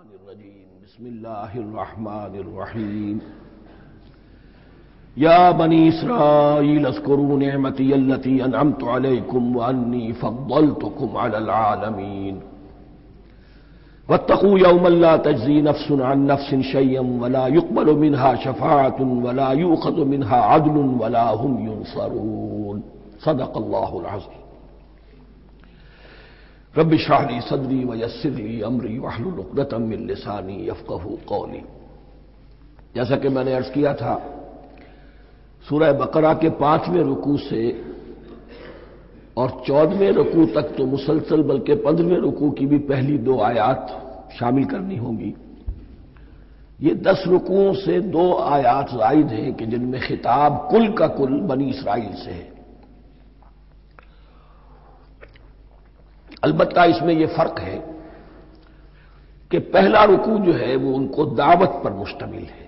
الشیطان الرجیم بسم اللہ الرحمن الرحیم یا بنی اسرائیل اذکروا نعمتی التی انعمت علیکم وانی فضلتکم علی العالمین واتقوا یوما لا تجزی نفس عن نفس شیئا ولا يقبل منها شفاعة ولا یؤخذ منها عدل ولا هم ينصرون صدق اللہ العظیم رب اشرح لي صدری ویسر لي امری واحلل عقدۃ من لسانی یفقهوا قولی۔ جیسا کہ میں نے عرض کیا تھا، سورہ بقرہ کے 5ویں رکوع سے اور 14ویں رکوع تک تو مسلسل، بلکہ 15ویں رکوع کی بھی پہلی 2 آیات شامل کرنی ہوں گی۔ یہ 10 رکوعوں سے 2 آیات زائد ہیں کہ جن میں خطاب کل کا کل بنی اسرائیل سے ہے۔ البتہ اس میں یہ فرق ہے کہ پہلا رکوع جو ہے وہ ان کو دعوت پر مشتمل ہے،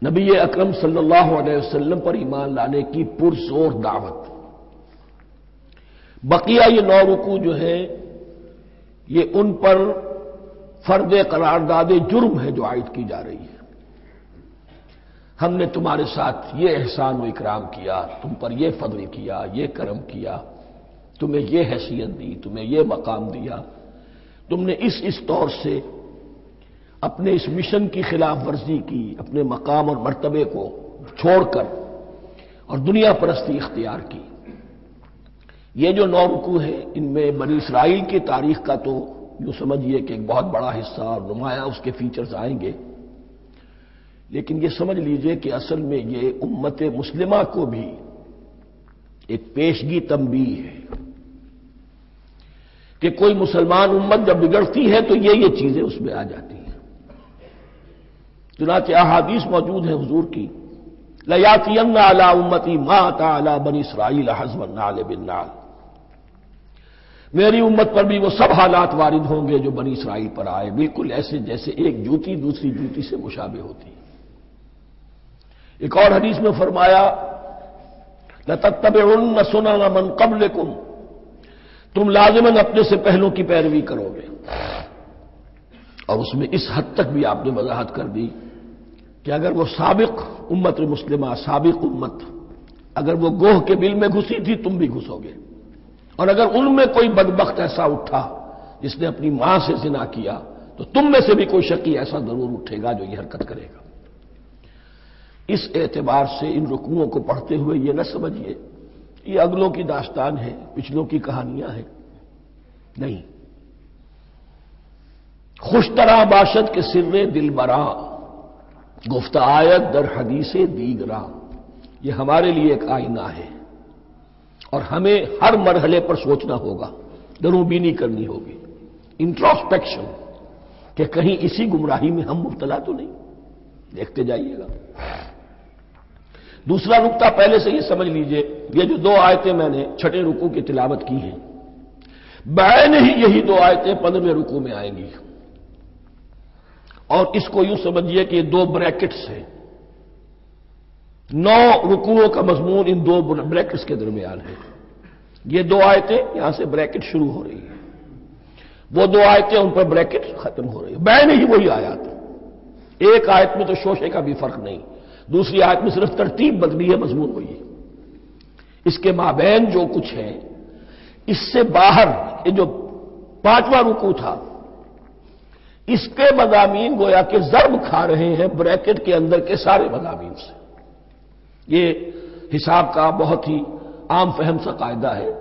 نبی اکرم صلی اللہ علیہ وسلم پر ایمان لانے کی پرزور دعوت۔ بقیہ یہ 9 رکوع جو ہے یہ ان پر فرض قرارداد جرم ہے جو عائد کی جا رہی ہے۔ ہم نے تمہارے ساتھ یہ احسان و اکرام کیا، تم پر یہ فضل کیا، یہ کرم کیا، تمہیں یہ حیثیت دی، تمہیں یہ مقام دیا، تم نے اس طور سے اپنے اس مشن کی خلاف ورزی کی، اپنے مقام اور مرتبے کو چھوڑ کر اور دنیا پرستی اختیار کی۔ یہ جو 9 رکوع ہیں ان میں بنی اسرائیل کی تاریخ کا تو یوں سمجھیے کہ ایک بہت بڑا حصہ اور نمایاں اس کے فیچرز آئیں گے، لیکن یہ سمجھ لیجئے کہ اصل میں یہ امت مسلمہ کو بھی ایک پیشگی تنبیہ ہے کہ کوئی مسلمان امت جب بگڑتی ہے تو یہ چیزیں اس میں آ جاتی ہیں۔ چنانچہ احادیث موجود ہیں حضور کی، لَيَأْتِيَنَّ عَلَىٰ أُمَّتِي مَا أَتَىٰ عَلَىٰ بَنِي إِسْرَائِيلَ حَزْوَ النَّعْلِ بِالنَّعْلِ، میری امت پر بھی وہ سب حالات وارد ہوں گے جو بنی اسرائیل پر آئے، بالکل ایسے جیسے ایک جوتی دوسری جوتی سے مشابہ ہوتی ہے۔ ایک اور حدیث میں فرمایا لَتَتَّبِعُنَّ سُنَنَ مَن قَبْلِكُمْ، تم لازماً اپنے سے پہلوں کی پیروی کرو گے۔ اور اس میں اس حد تک بھی آپ نے وضاحت کر دی کہ اگر وہ سابق امت مسلمہ، سابق امت، اگر وہ گوہ کے بل میں گھسی تھی تم بھی گھسو گے، اور اگر ان میں کوئی بدبخت ایسا اٹھا جس نے اپنی ماں سے زنا کیا تو تم میں سے بھی کوئی شقی ایسا ضرور اٹھے گا جو یہ حرکت کرے گا۔ اس اعتبار سے ان رکوعوں کو پڑھتے ہوئے یہ نہ سمجھیے یہ اگلوں کی داستان ہے، پچھلوں کی کہانیاں ہیں، نہیں۔ خوش طرح باشد کے سر دل برا، گفت آیت در حدیث دیگرا، یہ ہمارے لیے ایک آئینہ ہے اور ہمیں ہر مرحلے پر سوچنا ہوگا، دروں بینی کرنی ہوگی، انٹروسپیکشن، کہ کہیں اسی گمراہی میں ہم مبتلا تو نہیں، دیکھتے جائیے گا۔ دوسرا نقطہ پہلے سے یہ سمجھ لیجئے، یہ جو 2 آیتیں میں نے 6 رکوع کی تلاوت کی ہیں، بعین ہی یہی 2 آیتیں 15ویں رکوع میں آئیں گی، اور اس کو یوں سمجھیے کہ یہ 2 بریکٹس ہیں۔ 9 رکوعوں کا مضمون ان 2 بریکٹس کے درمیان ہے۔ یہ 2 آیتیں یہاں سے بریکٹ شروع ہو رہی ہیں، وہ 2 آیتیں ان پر بریکٹ ختم ہو رہی ہیں، بعین ہی وہی آیات۔ ایک آیت میں تو شوشے کا بھی فرق نہیں، دوسری آیت میں صرف ترتیب بدلی ہے، مضمون وہی ہے۔ اس کے مابین جو کچھ ہے، اس سے باہر یہ جو 5واں رکوع تھا اس کے مضامین گویا کہ ضرب کھا رہے ہیں بریکٹ کے اندر کے سارے مضامین سے۔ یہ حساب کا بہت ہی عام فہم سا قاعدہ ہے،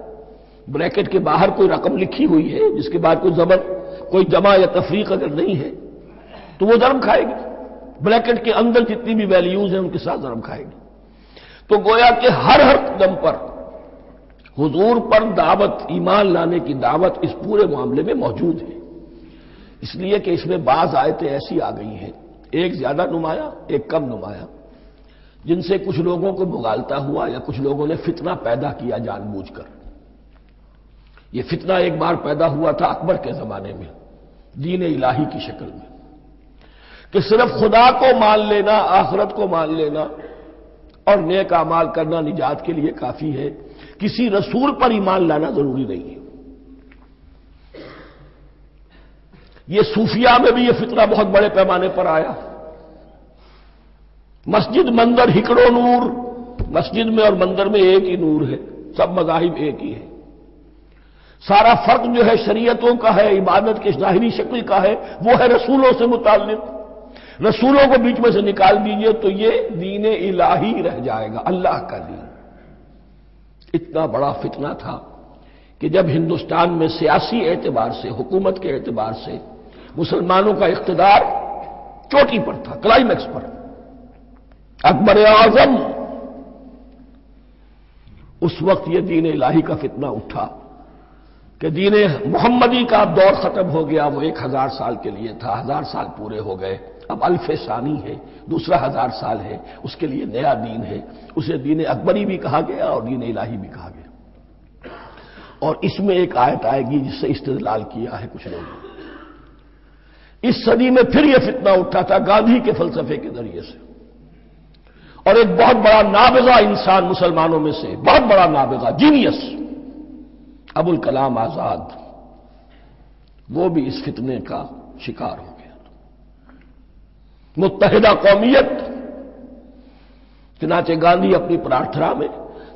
بریکٹ کے باہر کوئی رقم لکھی ہوئی ہے جس کے بعد کوئی زبر، کوئی جمع یا تفریق اگر نہیں ہے تو وہ ضرب کھائے گی، بریکٹ کے اندر جتنی بھی ویلیوز ہیں ان کے ساتھ ضرب کھائے گی۔ تو گویا کہ ہر قدم پر حضور پر دعوت، ایمان لانے کی دعوت اس پورے معاملے میں موجود ہے، اس لیے کہ اس میں بعض آیتیں ایسی آ گئی ہیں، ایک زیادہ نمایاں ایک کم نمایاں، جن سے کچھ لوگوں کو مغالطہ ہوا یا کچھ لوگوں نے فتنہ پیدا کیا جان بوجھ کر۔ یہ فتنہ ایک بار پیدا ہوا تھا اکبر کے زمانے میں، دین الہی کی شکل میں، کہ صرف خدا کو مان لینا، آخرت کو مان لینا اور نیک اعمال کرنا نجات کے لیے کافی ہے، کسی رسول پر ایمان لانا ضروری نہیں ہے۔ یہ صوفیہ میں بھی یہ فتنہ بہت بڑے پیمانے پر آیا. مسجد مندر ہکڑو نور، مسجد میں اور مندر میں ایک ہی نور ہے، سب مذاہب ایک ہی ہے. سارا فرق جو ہے شریعتوں کا ہے، عبادت کی ظاہری شکل کا ہے، وہ ہے رسولوں سے متعلق. رسولوں کو بیچ میں سے نکال دیجئے تو یہ دین الہی رہ جائے گا، اللہ کا دین. اتنا بڑا فتنہ تھا کہ جب ہندوستان میں سیاسی اعتبار سے، حکومت کے اعتبار سے مسلمانوں کا اقتدار چوٹی پر تھا، کلائمیکس پر، اکبر اعظم، اس وقت یہ دین الہی کا فتنہ اٹھا کہ دین محمدی کا اب دور ختم ہو گیا. وہ 1000 سال کے لیے تھا، 1000 سال پورے ہو گئے، اب الف ثانی ہے، دوسرا 1000 سال ہے، اس کے لیے نیا دین ہے. اسے دین اکبری بھی کہا گیا اور دین الہی بھی کہا گیا. اور اس میں ایک آیت آئے گی جس سے استدلال کیا ہے کچھ لوگوں نے. اس صدی میں پھر یہ فتنہ اٹھا تھا گاندھی کے فلسفے کے ذریعے سے، اور ایک بہت بڑا نابغہ انسان مسلمانوں میں سے، بہت بڑا نابغہ، جینیس، ابوالکلام آزاد، وہ بھی اس فتنے کا شکار ہو گیا. متحدہ قومیت. چنانچہ گاندھی اپنی پرارتھنا میں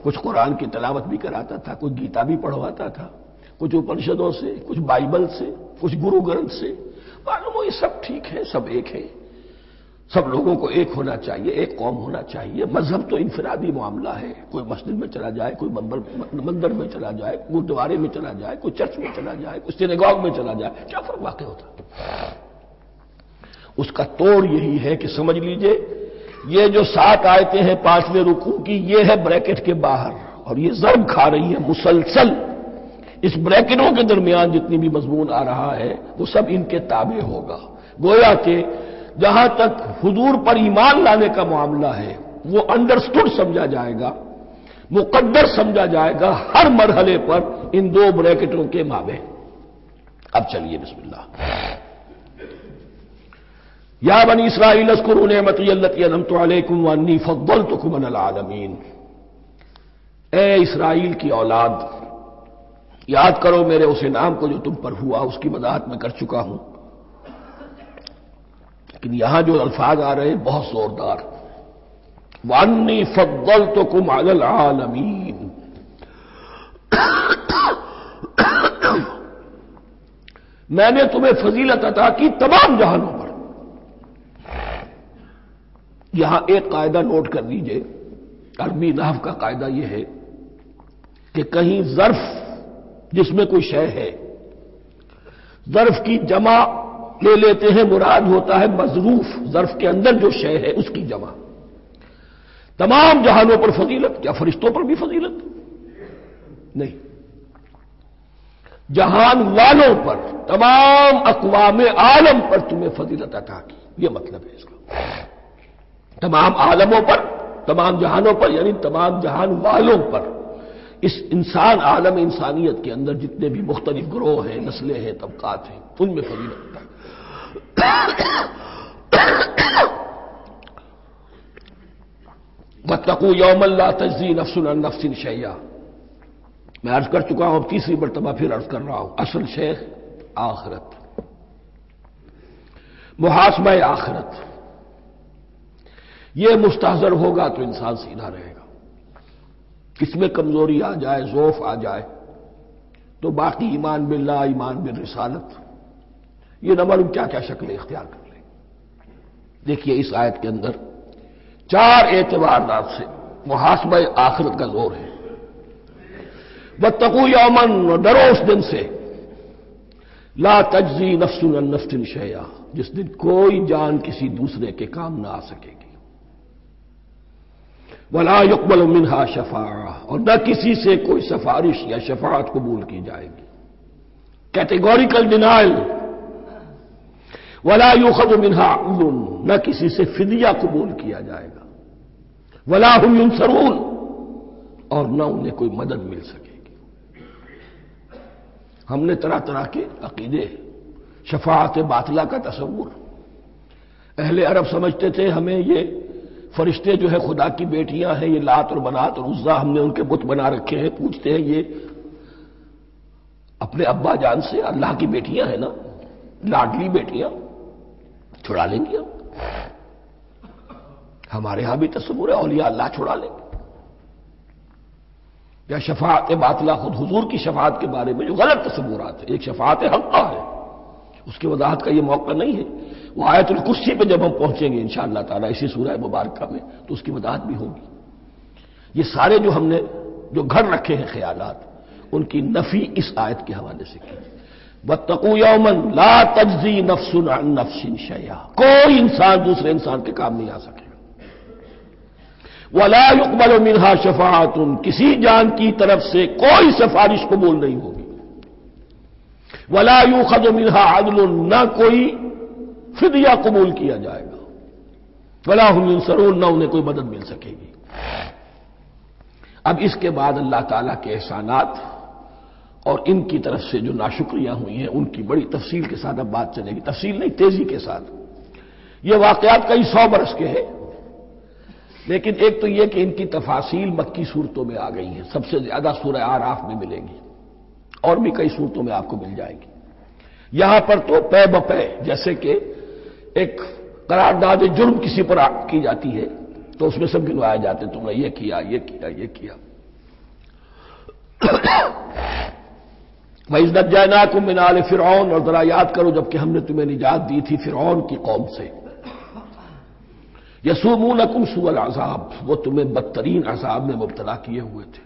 کچھ قرآن کی تلاوت بھی کراتا تھا، کچھ گیتا بھی پڑھواتا تھا، کچھ اپنشدوں سے، کچھ بائبل سے، کچھ گرو گرنتھ سے. معلوم ہو یہ سب ٹھیک ہے، سب ایک ہے، سب لوگوں کو ایک ہونا چاہیے، ایک قوم ہونا چاہیے. مذہب تو انفرادی معاملہ ہے، کوئی مسجد میں چلا جائے، کوئی مندر میں چلا جائے، گردوارے میں چلا جائے، کوئی چرچ میں چلا جائے، کوئی سینیگاگ میں چلا جائے، کیا فرق واقع ہوتا ہے؟ اس کا توڑ یہی ہے کہ سمجھ لیجئے یہ جو 7 آیتیں ہیں 5ویں رکوع کی، یہ ہے بریکٹ کے باہر، اور یہ ضرب کھا رہی ہے مسلسل. اس بریکٹوں کے درمیان جتنی بھی مضمون آ رہا ہے وہ سب ان کے تابع ہوگا. گویا کہ جہاں تک حضور پر ایمان لانے کا معاملہ ہے وہ انڈرسٹوڈ سمجھا جائے گا، مقدر سمجھا جائے گا ہر مرحلے پر ان 2 بریکٹوں کے مابین. اب چلیے بسم اللہ. یا بنی اسرائیل اذکروا نعمتی التی انعمت علیکم وانی فضلتکم علی العالمین. اے اسرائیل کی اولاد، یاد کرو میرے اس انعام کو جو تم پر ہوا، اس کی وضاحت میں کر چکا ہوں. لیکن یہاں جو الفاظ آ رہے ہیں بہت زوردار. وانی فضلتکم علی العالمین. میں نے تمہیں فضیلت عطا کی تمام جہانوں پر. یہاں ایک قاعدہ نوٹ کر لیجئے، عربی نحو کا قاعدہ یہ ہے کہ کہیں ظرف جس میں کوئی شے ہے، ظرف کی جمع لے لیتے ہیں، مراد ہوتا ہے مظروف، ظرف کے اندر جو شے ہے اس کی جمع. تمام جہانوں پر فضیلت، کیا فرشتوں پر بھی فضیلت؟ نہیں، جہان والوں پر، تمام اقوام عالم پر تمہیں فضیلت عطا کی، یہ مطلب ہے اس کا. تمام عالموں پر، تمام جہانوں پر، یعنی تمام جہان والوں پر. اس انسان عالم انسانیت کے اندر جتنے بھی مختلف گروہ ہیں، نسلیں ہیں، طبقات ہیں، ان میں فضیلت عطا کی. واتقوا یوما لا تجزی نفس عن نفس شیئا. میں عرض کر چکا ہوں، اب تیسری مرتبہ پھر عرض کر رہا ہوں. اصل شیخ آخرت، محاسبہ آخرت. یہ مستحضر ہوگا تو انسان سیدھا رہے گا. کس میں کمزوری آ جائے، ضعف آ جائے تو باقی ایمان باللہ، ایمان بالرسالت، یہ نہ معلوم کیا کیا شکلیں اختیار کر لیں. دیکھیے اس آیت کے اندر 4 اعتبارات سے محاسبہ آخرت کا زور ہے. واتقوا یوما، ڈرو اس دن سے، لا تجزی نفس عن نفس شیئا، جس دن کوئی جان کسی دوسرے کے کام نہ آ سکے گی. ولا يقبل منها شفاعہ، اور نہ کسی سے کوئی سفارش یا شفاعت قبول کی جائے گی. Categorical denial. ولا يؤخذ منها عدل، نہ کسی سے فدیہ قبول کیا جائے گا. ولا هم ينصرون، اور نہ انہیں کوئی مدد مل سکے گی. ہم نے طرح طرح کے عقیدے، شفاعت باطلہ کا تصور. اہل عرب سمجھتے تھے ہمیں یہ فرشتے جو ہے خدا کی بیٹیاں ہیں، یہ لات اور منات اور عزا ہم نے ان کے بت بنا رکھے ہیں. پوچھتے ہیں یہ اپنے ابا جان سے اللہ کی بیٹیاں ہیں نا، لاڈلی بیٹیاں چھڑا لیں گی ہمارے ہاں بھی تصور ہے اولیاء اللہ چھڑا لیں گے. یا شفاعت باطلہ، خود حضور کی شفاعت کے بارے میں جو غلط تصورات ہیں. ایک شفاعت حقہ ہے، اس کی وضاحت کا یہ موقع نہیں ہے. وہ آیت الکرسی پہ جب ہم پہنچیں گے انشاءاللہ تعالیٰ اسی سورہ مبارکہ میں تو اس کی وضاحت بھی ہوگی. یہ سارے جو ہم نے جو گھڑ رکھے ہیں خیالات، ان کی نفی اس آیت کے حوالے سے کی. واتقوا یوما لا تجزی نفس عن نفس شیئا، کوئی انسان دوسرے انسان کے کام نہیں آ سکے. ولا يقبل منها شفاعۃ، کسی جان کی طرف سے کوئی سفارش قبول نہیں ہوگی. ولا يؤخذ منها عدل، نہ کوئی فدیہ قبول کیا جائے گا. ولا هم ينصرون، نہ انہیں کوئی مدد مل سکے گی. اب اس کے بعد اللہ تعالیٰ کے احسانات اور ان کی طرف سے جو ناشکریاں ہوئی ہیں ان کی بڑی تفصیل کے ساتھ اب بات چلے گی. تفصیل نہیں، تیزی کے ساتھ. یہ واقعات کئی 100 برس کے ہیں، لیکن ایک تو یہ کہ ان کی تفاصیل مکی صورتوں میں آ گئی ہیں. سب سے زیادہ سورہ اعراف میں ملے گی اور بھی کئی صورتوں میں آپ کو مل جائے گی. یہاں پر تو پے بپے جیسے کہ ایک قرارداد جرم کسی پر کی جاتی ہے تو اس میں سب گنوائے جاتے ہیں، تم نے یہ کیا یہ کیا یہ کیا. وَإِذْ نَجَّيْنَاكُم مِّنْ آلِ فِرْعَوْنَ، اور ذرا یاد کرو جب کہ ہم نے تمہیں نجات دی تھی فرعون کی قوم سے. یسومونکم سوء العذاب، وہ تمہیں بدترین عذاب میں مبتلا کیے ہوئے تھے.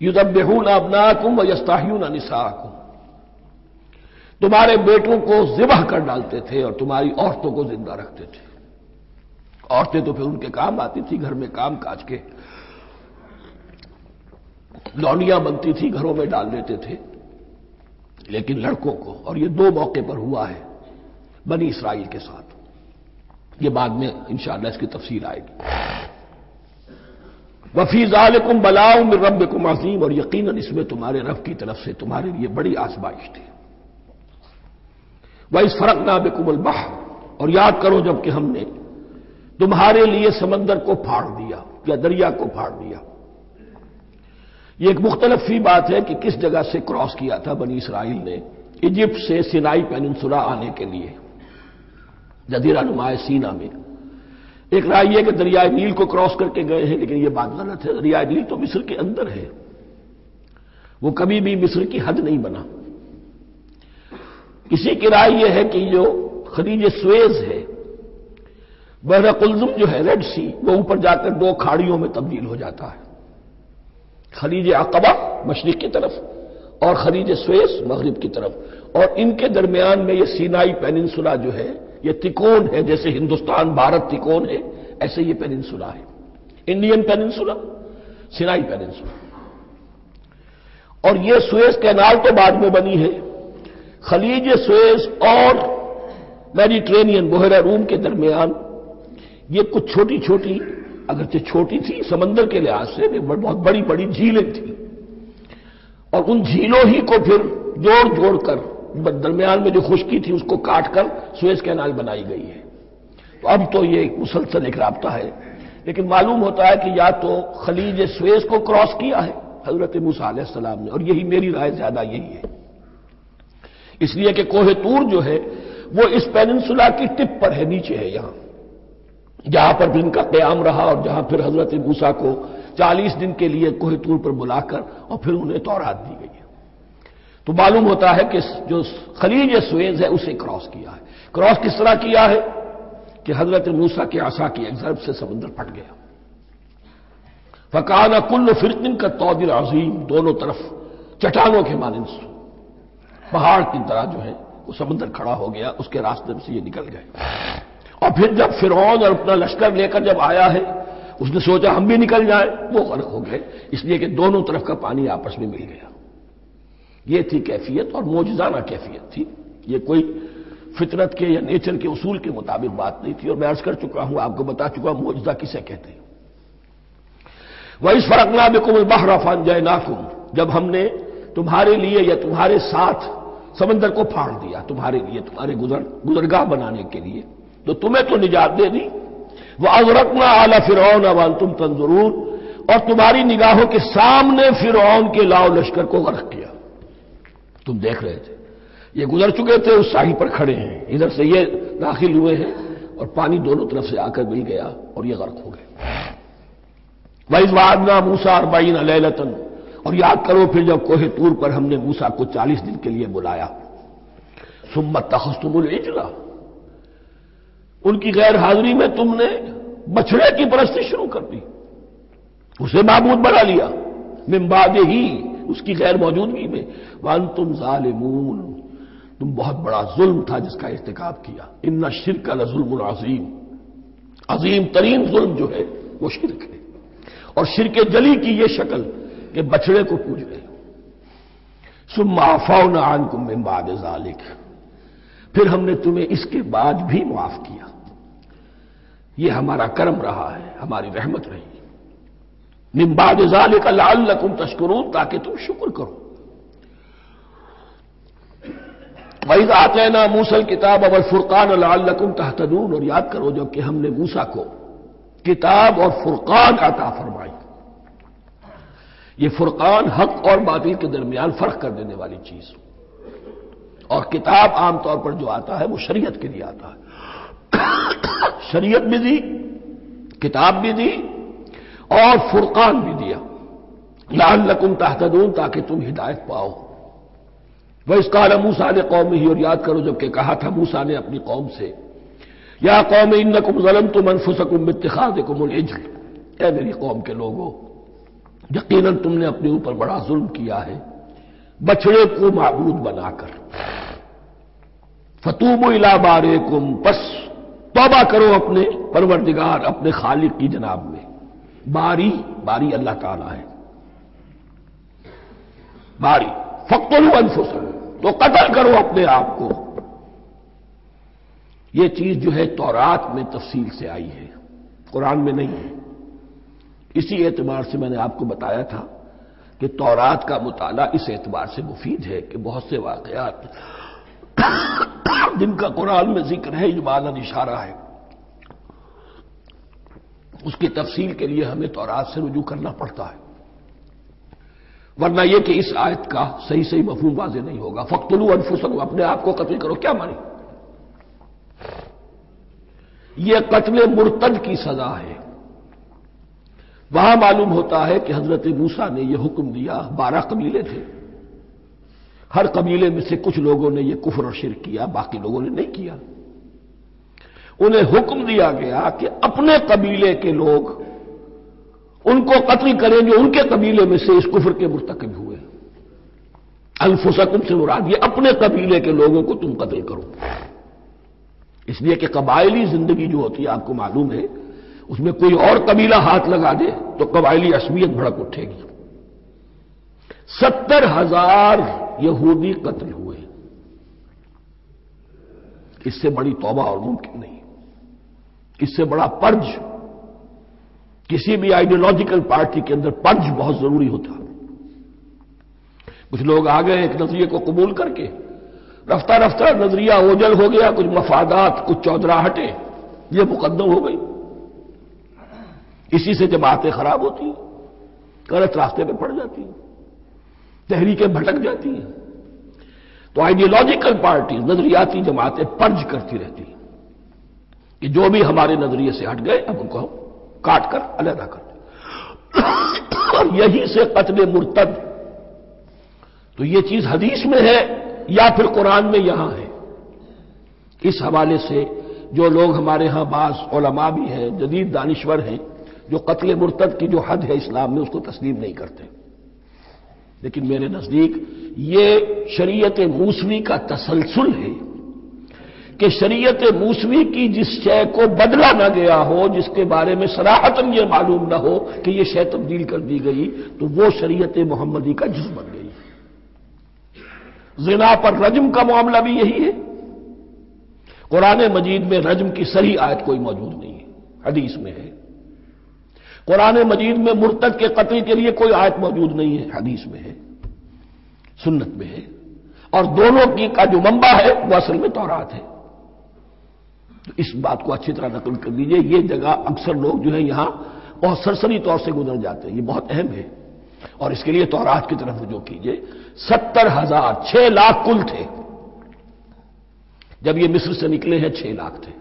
یذبحون ابناءکم ویستحیون نساءکم، تمہارے بیٹوں کو ذبح کر ڈالتے تھے اور تمہاری عورتوں کو زندہ رکھتے تھے. عورتیں تو پھر ان کے کام آتی تھی، گھر میں کام کاج کے لونیاں بنتی تھی، گھروں میں ڈال دیتے تھے. لیکن لڑکوں کو، اور یہ 2 موقع پر ہوا ہے بنی اسرائیل کے ساتھ. یہ بعد میں انشاءاللہ اس کی تفصیل آئے گی. وفی ذالکم بلاء من ربکم عظیم، اور یقیناً اس میں تمہارے رب کی طرف سے تمہارے لیے بڑی آزمائش تھی. وَإِذْ فَرَقْنَا بِكُمُ الْبَحْرَ، اور یاد کرو جب کہ ہم نے تمہارے لیے سمندر کو پھاڑ دیا یا دریا کو پھاڑ دیا. یہ ایک مختلف فی بات ہے کہ کس جگہ سے کراس کیا تھا بنی اسرائیل نے ایجپٹ سے سینائی پیننسولا آنے کے لیے جزیرہ نما سینا میں. ایک رائے یہ کہ دریائے نیل کو کراس کر کے گئے ہیں، لیکن یہ بات غلط ہے. دریائے نیل تو مصر کے اندر ہے، وہ کبھی بھی مصر کی حد نہیں بنا. کسی کی رائے یہ ہے کہ جو خلیج سویز ہے، بحر قلزم جو ہے ریڈ سی، وہ اوپر جا کر 2 کھاڑیوں میں تبدیل ہو جاتا ہے. خلیج عقبہ مشرق کی طرف اور خلیج سویز مغرب کی طرف، اور ان کے درمیان میں یہ سینائی پیننسولا جو ہے یہ تکون ہے. جیسے ہندوستان بھارت تکون ہے، ایسے یہ پیننسولا ہے. Indian peninsula, Sinai peninsula. اور یہ سویز کینال تو بعد میں بنی ہے. خلیج سویز اور میڈیٹرینین بحیرہ روم کے درمیان یہ کچھ چھوٹی چھوٹی، اگرچہ چھوٹی تھی سمندر کے لحاظ سے، بہت بڑی بڑی جھیلیں تھیں. اور ان جھیلوں ہی کو پھر جوڑ جوڑ کر درمیان میں جو خشکی تھی اس کو کاٹ کر سویز کینال بنائی گئی ہے. تو اب تو یہ ایک مسلسل ایک رابطہ ہے. لیکن معلوم ہوتا ہے کہ یا تو خلیج سویز کو کراس کیا ہے حضرت موسیٰ علیہ السلام نے، اور یہی میری رائے زیادہ یہی ہے، اس لیے کہ کوہ طور جو ہے وہ اس پیننسولا کی ٹپ پر ہے، نیچے ہے یہاں، جہاں پر بھی ان کا قیام رہا اور جہاں پھر حضرت موسیٰ کو 40 دن کے لیے کوہ طور پر بلا کر اور پھر انہیں تورات دی گئی ہے. تو معلوم ہوتا ہے کہ جو خلیج سویز ہے اسے کراس کیا ہے. کراس کس طرح کیا ہے کہ حضرت موسیٰ کے عصا کی ایک ضرب سے سمندر پھٹ گیا. فَكَانَ كُلُّ فِرْقٍ كَالطَّوْدِ الْعَظِيمِ، دونوں طرف چٹانوں کے مانند پہاڑ کی طرح جو ہے وہ سمندر کھڑا ہو گیا، اس کے راستے سے یہ نکل گئے. اور پھر جب فرعون اور اپنا لشکر لے کر جب آیا ہے اس نے سوچا ہم بھی نکل جائیں، وہ غرق ہو گئے، اس لیے کہ دونوں طرف کا پانی آپس میں مل گیا. یہ تھی کیفیت، اور معجزانہ کیفیت تھی. یہ کوئی فطرت کے یا نیچر کے اصول کے مطابق بات نہیں تھی. اور میں عرض کر چکا ہوں، آپ کو بتا چکا ہوں معجزہ کسے کہتے ہیں. وَإِذْ فَرَقْنَا بِكُمُ الْبَحْرَ فَأَنْجَيْنَاكُمْ، جب ہم نے تمہارے لیے یا تمہارے ساتھ سمندر کو پھاڑ دیا، تمہارے لیے، تمہارے گزرگاہ بنانے کے لیے، تو تمہیں تو نجات دے دی. وَأَغْرَقْنَا آلَ فِرْعَوْنَ وَأَنْتُمْ تَنظُرُونَ، اور تمہاری نگاہوں کے سامنے فرعون کے لاؤ لشکر کو غرق کیا، تم دیکھ رہے تھے. یہ گزر چکے تھے، اس ساحل پر کھڑے ہیں، ادھر سے یہ داخل ہوئے ہیں اور پانی دونوں طرف سے آ کر مل گیا اور یہ غرق ہو گئے۔ وَإِذْ وَعَدْنَا مُوسَىٰ 40 لَيْلَةً، اور یاد کرو پھر جب کوہ طور پر ہم نے موسیٰ کو 40 دن کے لیے بلایا۔ ثُمَّ اتَّخَذْتُمُ الْعِجْلَ، ان کی غیر حاضری میں تم نے بچھڑے کی پرستی شروع کر دی، اسے معبود بنا لیا، من بعدہ، اس کی غیر موجودگی میں، وَأَنْتُمْ ظَالِمُونَ، تم بہت بڑا ظلم تھا جس کا ارتکاب کیا۔ ان الشرک لظلم عظیم، عظیم ترین ظلم جو ہے وہ شرک ہے، اور شرک جلی کی یہ شکل کہ بچڑے کو پوج گئے۔ ثم عفونا عنکم من بعد ذلک، پھر ہم نے تمہیں اس کے بعد بھی معاف کیا، یہ ہمارا کرم رہا ہے، ہماری رحمت رہی۔ من بعد ذلک لعلکم تشکرون، تاکہ تم شکر کرو۔ وَإِذْ آتَيْنَا مُوسَى الْكِتَابَ وَالْفُرْقَانَ لَعَلَّكُمْ تَهْتَدُونَ، اور یاد کرو جب کہ ہم نے موسیٰ کو کتاب اور فرقان عطا فرمائی۔ یہ فرقان حق اور باطل کے درمیان فرق کر دینے والی چیز، اور کتاب عام طور پر جو آتا ہے وہ شریعت کے لیے آتا ہے، شریعت بھی دی، کتاب بھی دی، اور فرقان بھی دیا، لعلکم تہتدون، تاکہ تم ہدایت پاؤ۔ وَإِذْ قَالَ مُوسَىٰ لِقَوْمِهِ، اور یاد کرو جب کہ کہا تھا موسیٰ نے اپنی قوم سے، یا قوم انکم ظلمتم انفسکم باتخاذکم العجل، اے میری قوم کے لوگوں، یقیناً تم نے اپنے اوپر بڑا ظلم کیا ہے بچڑے کو معبود بنا کر۔ فتوبوا الی بارئکم، پس توبہ کرو اپنے پروردگار، اپنے خالق کی جناب میں۔ باری اللہ تعالی ہے، باری، فاقتلوا انفسکم، تو قتل کرو اپنے آپ کو۔ یہ چیز جو ہے تورات میں تفصیل سے آئی ہے، قرآن میں نہیں ہے۔ اسی اعتبار سے میں نے آپ کو بتایا تھا کہ تورات کا مطالعہ اس اعتبار سے مفید ہے کہ بہت سے واقعات جن کا قرآن میں ذکر ہے، اجمالاً اشارہ ہے، اس کی تفصیل کے لیے ہمیں تورات سے رجوع کرنا پڑتا ہے، ورنہ یہ کہ اس آیت کا صحیح مفہوم واضح نہیں ہوگا۔ فاقتلوا انفسکم، اپنے آپ کو قتل کرو، کیا مانی؟ یہ قتل مرتد کی سزا ہے۔ وہاں معلوم ہوتا ہے کہ حضرت موسیٰ نے یہ حکم دیا، 12 قبیلے تھے، ہر قبیلے میں سے کچھ لوگوں نے یہ کفر اور شرک کیا، باقی لوگوں نے نہیں کیا۔ انہیں حکم دیا گیا کہ اپنے قبیلے کے لوگ ان کو قتل کریں جو ان کے قبیلے میں سے اس کفر کے مرتکب ہوئے۔ انفسکم سے مراد یہ اپنے قبیلے کے لوگوں کو تم قتل کرو، اس لیے کہ قبائلی زندگی جو ہوتی ہے آپ کو معلوم ہے، اس میں کوئی اور قبیلہ ہاتھ لگا دے تو قبائلی عصبیت بھڑک اٹھے گی۔ 70,000 یہودی قتل ہوئے، اس سے بڑی توبہ اور ممکن نہیں، اس سے بڑا پرج، کسی بھی آئیڈیولوجیکل پارٹی کے اندر پرج بہت ضروری ہوتا۔ کچھ لوگ آ گئے ایک نظریے کو قبول کر کے، رفتہ رفتہ نظریہ اوجل ہو گیا، کچھ مفادات، کچھ چودراہٹیں یہ مقدم ہو گئی، اسی سے جماعتیں خراب ہوتی ہیں، غلط راستے پہ پڑ جاتی ہیں، تحریکیں بھٹک جاتی ہیں۔ تو آئیڈیولوجیکل پارٹیز، نظریاتی جماعتیں پرج کرتی رہتی ہیں کہ جو بھی ہمارے نظریے سے ہٹ گئے اب ان کو ہم کاٹ کر علیحدہ کر دیں، اور یہی سے قتل مرتد۔ تو یہ چیز حدیث میں ہے یا پھر قرآن میں یہاں ہے۔ اس حوالے سے جو لوگ ہمارے ہاں بعض علماء بھی ہیں، جدید دانشور ہیں، جو قتل مرتد کی جو حد ہے اسلام میں اس کو تسلیم نہیں کرتے، لیکن میرے نزدیک یہ شریعت موسوی کا تسلسل ہے کہ شریعت موسوی کی جس شے کو بدلا نہ گیا ہو، جس کے بارے میں صراحتاً یہ معلوم نہ ہو کہ یہ شے تبدیل کر دی گئی، تو وہ شریعت محمدی کا جز بن گئی۔ زنا پر رجم کا معاملہ بھی یہی ہے۔ قرآن مجید میں رجم کی صحیح آیت کوئی موجود نہیں ہے، حدیث میں ہے۔ قرآن مجید میں مرتد کے قتل کے لیے کوئی آیت موجود نہیں ہے، حدیث میں ہے، سنت میں ہے، اور دونوں کی کا جو منبع ہے وہ اصل میں تورات ہے۔ تو اس بات کو اچھی طرح نقل کر لیجئے، یہ جگہ اکثر لوگ جو ہے یہاں بہت سرسری طور سے گزر جاتے ہیں، یہ بہت اہم ہے، اور اس کے لیے تورات کی طرف رجوع کیجئے۔ 70,000، 6 لاکھ کل تھے، جب یہ مصر سے نکلے ہیں 6 لاکھ تھے.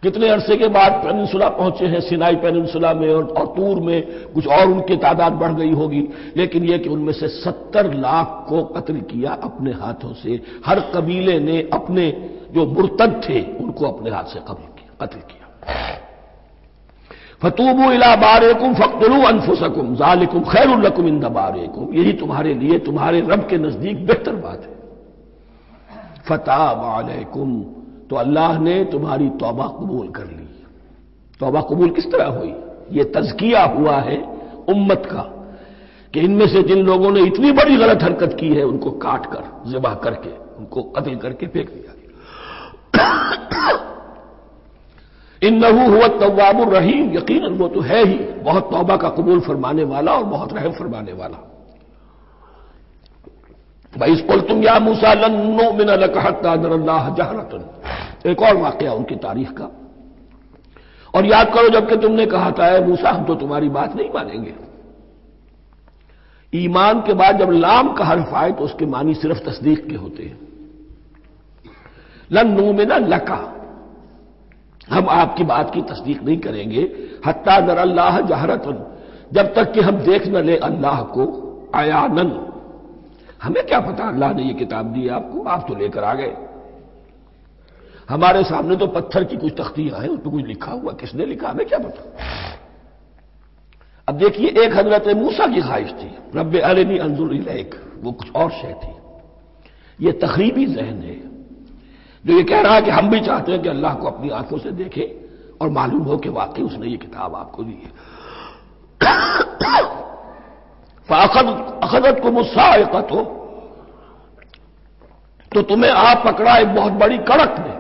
کتنے عرصے کے بعد پیننسولا پہنچے ہیں، سینائی پیننسولا میں اور طور میں کچھ اور ان کی تعداد بڑھ گئی ہوگی، لیکن یہ کہ ان میں سے 70 لاکھ کو قتل کیا اپنے ہاتھوں سے. ہر قبیلے نے اپنے جو مرتد تھے ان کو اپنے ہاتھ سے قتل کیا. فَتُوبُوا إِلَىٰ بَارِئِكُمْ فَاقْتُلُوا أَنفُسَكُمْ ذَٰلِكُمْ خَيْرٌ لَكُمْ عِندَ بَارِئِكُمْ، یہی تمہارے لیے تمہارے رب کے نزدیک بہتر بات ہے. فَتَابَ عَلَيْكُمْ، تو اللہ نے تمہاری توبہ قبول کر لی. توبہ قبول کس طرح ہوئی؟ یہ تزکیہ ہوا ہے امت کا کہ ان میں سے جن لوگوں نے اتنی بڑی غلط حرکت کی ہے ان کو کاٹ کر، ذبح کر کے، ان کو قتل کر کے پھینک دیا گیا. انہ هو التواب الرحیم، یقیناً وہ تو ہے ہی بہت توبہ کا قبول فرمانے والا اور بہت رحم فرمانے والا. وَإِذْ قُلْتُمْ يَا مُوسَىٰ لَن نُّؤْمِنَ لَكَ حَتَّىٰ نَرَى اللَّهَ جَهْرَةً، ایک اور واقعہ ان کی تاریخ کا. اور یاد کرو جب کہ تم نے کہا تھا اے موسیٰ ہم تو تمہاری بات نہیں مانیں گے. ایمان کے بعد جب لام کا حرف آئے تو اس کے معنی صرف تصدیق کے ہوتے ہیں. لن نؤمن لک، ہم آپ کی بات کی تصدیق نہیں کریں گے حتیٰ نری اللہ جہرۃ، جب تک کہ ہم دیکھ نہ لیں اللہ کو عیاناً. ہمیں کیا پتا اللہ نے یہ کتاب دی آپ کو، آپ تو لے کر آ گئے. ہمارے سامنے تو پتھر کی کچھ تختیاں ہیں، اس پہ کچھ لکھا ہوا، کس نے لکھا ہمیں کیا پتا. اب دیکھیے ایک حضرت موسیٰ کی خواہش تھی رب ارنی انظر الیک، وہ کچھ اور شے تھی. یہ تخریبی ذہن ہے جو یہ کہہ رہا ہے کہ ہم بھی چاہتے ہیں کہ اللہ کو اپنی آنکھوں سے دیکھیں اور معلوم ہو کہ واقعی اس نے یہ کتاب آپ کو دی ہے. فَأَخَذَتْكُمُ الصَّاعِقَةُ، تو تمہیں آپ پکڑا ایک بہت بڑی کڑک نے،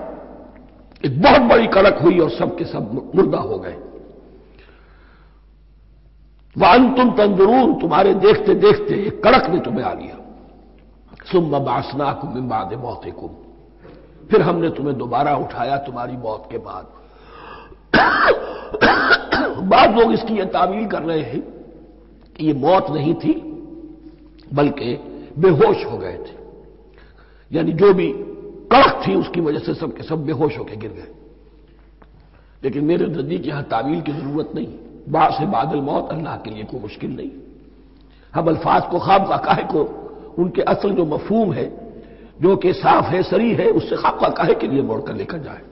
ایک بہت بڑی کڑک ہوئی اور سب کے سب مردہ ہو گئے. وَأَنْتُمْ تَنظُرُونَ، تمہارے دیکھتے دیکھتے ایک کڑک نے تمہیں آ لیا. ثُمَّ بَعَثْنَاكُم مِّن بَعْدِ مَوْتِكُمْ، پھر ہم نے تمہیں دوبارہ اٹھایا تمہاری موت کے بعد. بعض لوگ اس کی یہ تعویل کر رہے ہیں کہ یہ موت نہیں تھی بلکہ بے ہوش ہو گئے تھے، یعنی جو بھی کڑک تھی اس کی وجہ سے سب کے سب بے ہوش ہو کے گر گئے. لیکن میرے نزدیک یہاں تعویل کی ضرورت نہیں. بعد سے بعد الموت اللہ کے لیے کوئی مشکل نہیں. ہم الفاظ کو خواب کا کو ان کے اصل جو مفہوم ہے جو کہ صاف ہے صریح ہے اس سے خواب کا کے لیے موڑ کر لے کر جائے.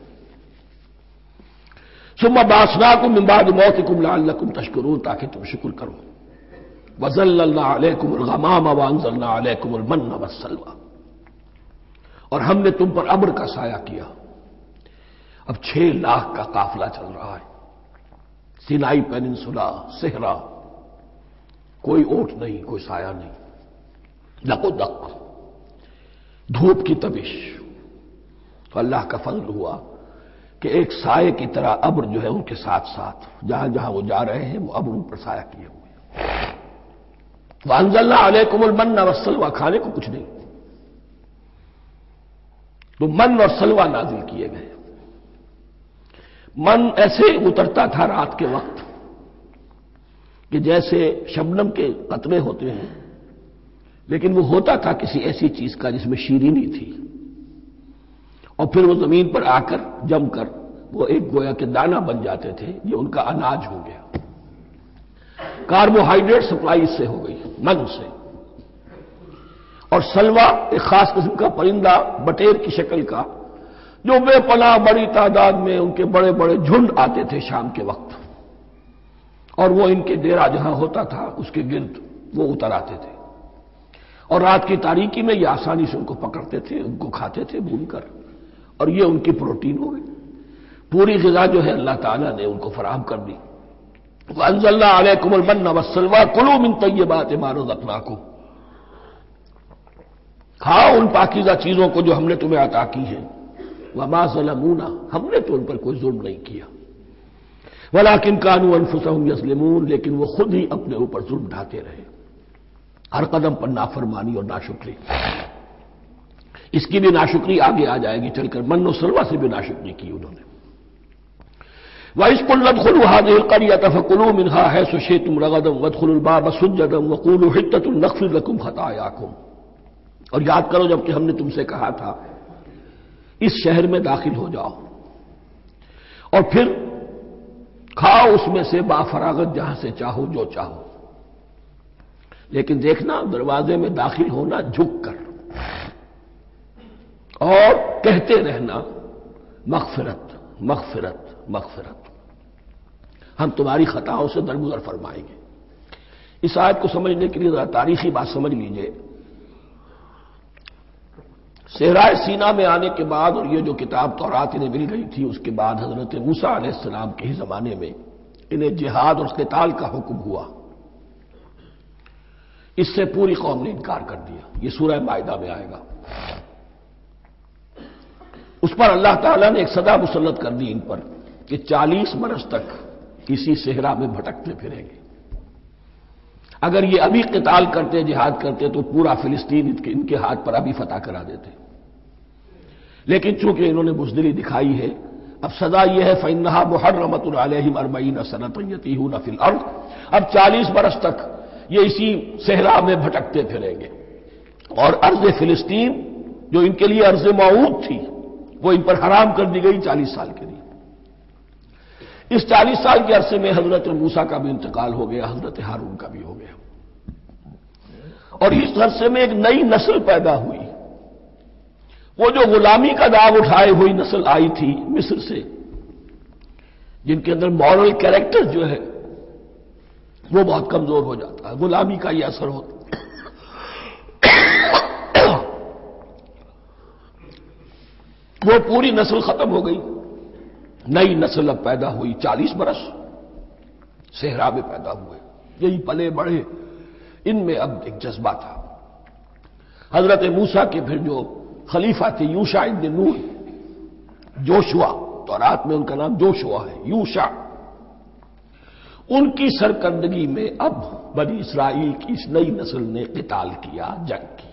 ثم بعثناکم من بعد موتکم لعلکم تشکرون، تاکہ تم شکر کرو. وظللنا علیکم الغمام وانزلنا علیکم المن والسلوى، اور ہم نے تم پر ابر کا سایہ کیا. اب 6 لاکھ کا قافلہ چل رہا ہے، سینائی پیننسولا، صحرا، کوئی اونٹ نہیں، کوئی سایہ نہیں، دق و دق، دھوپ کی تبش. تو اللہ کا فضل ہوا کہ ایک سائے کی طرح ابر جو ہے ان کے ساتھ ساتھ جہاں جہاں وہ جا رہے ہیں وہ ابر ان پر سایہ کیے ہوئے. وانزلنا علیکم المن والسلوى، کھانے کو کچھ نہیں تو من اور سلوہ نازل کیے گئے. من ایسے اترتا تھا رات کے وقت کہ جیسے شبنم کے قطرے ہوتے ہیں، لیکن وہ ہوتا تھا کسی ایسی چیز کا جس میں شیرینی تھی، اور پھر وہ زمین پر آ کر جم کر وہ ایک گویا کے دانہ بن جاتے تھے. یہ ان کا اناج ہو گیا. کاربوہائیڈریٹ سپلائی اس سے ہو گئی من سے. اور سلوہ ایک خاص قسم کا پرندہ بٹیر کی شکل کا جو بے پناہ بڑی تعداد میں ان کے بڑے بڑے جھنڈ آتے تھے شام کے وقت، اور وہ ان کے ڈیرا جہاں ہوتا تھا اس کے گرد وہ اتر آتے تھے، اور رات کی تاریکی میں یہ آسانی سے ان کو پکڑتے تھے، ان کو کھاتے تھے بھون کر، اور یہ ان کی پروٹین ہو گئی. پوری غذا جو ہے اللہ تعالیٰ نے ان کو فراہم کر دی. وَأَنزَلْنَا عَلَيْكُمُ الْمَنَّ وَالسَّلْوَىٰ كُلُوا مِن طَيِّبَاتِ مَا رَزَقْنَاكُمْ، کھاؤ ان پاکیزہ چیزوں کو جو ہم نے تمہیں عطا کی ہیں. وَمَا ظَلَمُونَا، ہم نے تو ان پر کوئی ظلم نہیں کیا. وَلَٰكِن كَانُوا أَنفُسَهُمْ يَظْلِمُونَ، لیکن وہ خود ہی اپنے اوپر ظلم ڈھاتے رہے، ہر قدم پر نافرمانی اور ناشکری. اس کی بھی ناشکری آگے آ جائے گی چل کر. من و سلوہ سے بھی ناشکری کی انہوں نے. وَإِذْ قُلْنَا ادْخُلُوا هَٰذِهِ الْقَرْيَةَ فَكُلُوا مِنْهَا حَيْثُ شِئْتُمْ رَغَدًا وَادْخُلُوا الْبَابَ سُجَّدًا وَقُولُوا حِطَّةٌ نَغْفِرْ لَكُمْ خَطَايَاكُمْ. اور یاد کرو جب کہ ہم نے تم سے کہا تھا اس شہر میں داخل ہو جاؤ اور پھر کھاؤ اس میں سے بافراغت جہاں سے چاہو جو چاہو، لیکن دیکھنا دروازے میں داخل ہونا جھک کر اور کہتے رہنا مغفرت مغفرت مغفرت، ہم تمہاری خطاؤں سے درگزر فرمائیں گے۔ اس آیت کو سمجھنے کے لیے ذرا تاریخی بات سمجھ لیجئے۔ صحرائے سینا میں آنے کے بعد، اور یہ جو کتاب تورات انہیں مل گئی تھی، اس کے بعد حضرت موسیٰ علیہ السلام کے ہی زمانے میں انہیں جہاد اور قتال کا حکم ہوا۔ اس سے پوری قوم نے انکار کر دیا، یہ سورہ مائدہ میں آئے گا۔ اس پر اللہ تعالیٰ نے ایک سزا مسلط کر دی ان پر کہ 40 برس تک اسی صحرا میں بھٹکتے پھریں گے۔ اگر یہ ابھی قتال کرتے، جہاد کرتے، تو پورا فلسطین ان کے ہاتھ پر ابھی فتح کرا دیتے، لیکن چونکہ انہوں نے بزدلی دکھائی ہے، اب سزا یہ ہے فَإِنَّهَا مُحَرَّمَةٌ عَلَيْهِمْ 40 سَنَةً يَتِيهُونَ فِي الْأَرْضِ، اب 40 برس تک یہ اسی صحرا میں بھٹکتے پھریں گے، اور ارض فلسطین جو ان کے لیے ارض موعود تھی وہ ان پر حرام کر دی گئی 40 سال کے لیے۔ اس 40 سال کے عرصے میں حضرت موسیٰ کا بھی انتقال ہو گیا، حضرت ہارون کا بھی ہو گیا، اور اس عرصے میں ایک نئی نسل پیدا ہوئی۔ وہ جو غلامی کا داغ اٹھائے ہوئی نسل آئی تھی مصر سے، جن کے اندر مورل کیریکٹر جو ہے وہ بہت کمزور ہو جاتا ہے، غلامی کا یہ اثر ہوتا ہے۔ وہ پوری نسل ختم ہو گئی، نئی نسل اب پیدا ہوئی، 40 برس صحرا میں پیدا ہوئے، یہی پلے بڑھے، ان میں اب ایک جذبہ تھا۔ حضرت موسیٰ کے پھر جو خلیفہ تھے یوشع ابن نون، جوشوا، تورات میں ان کا نام جوشوا ہے، یوشع، ان کی سرکردگی میں اب بنی اسرائیل کی اس نئی نسل نے قتال کیا، جنگ کی،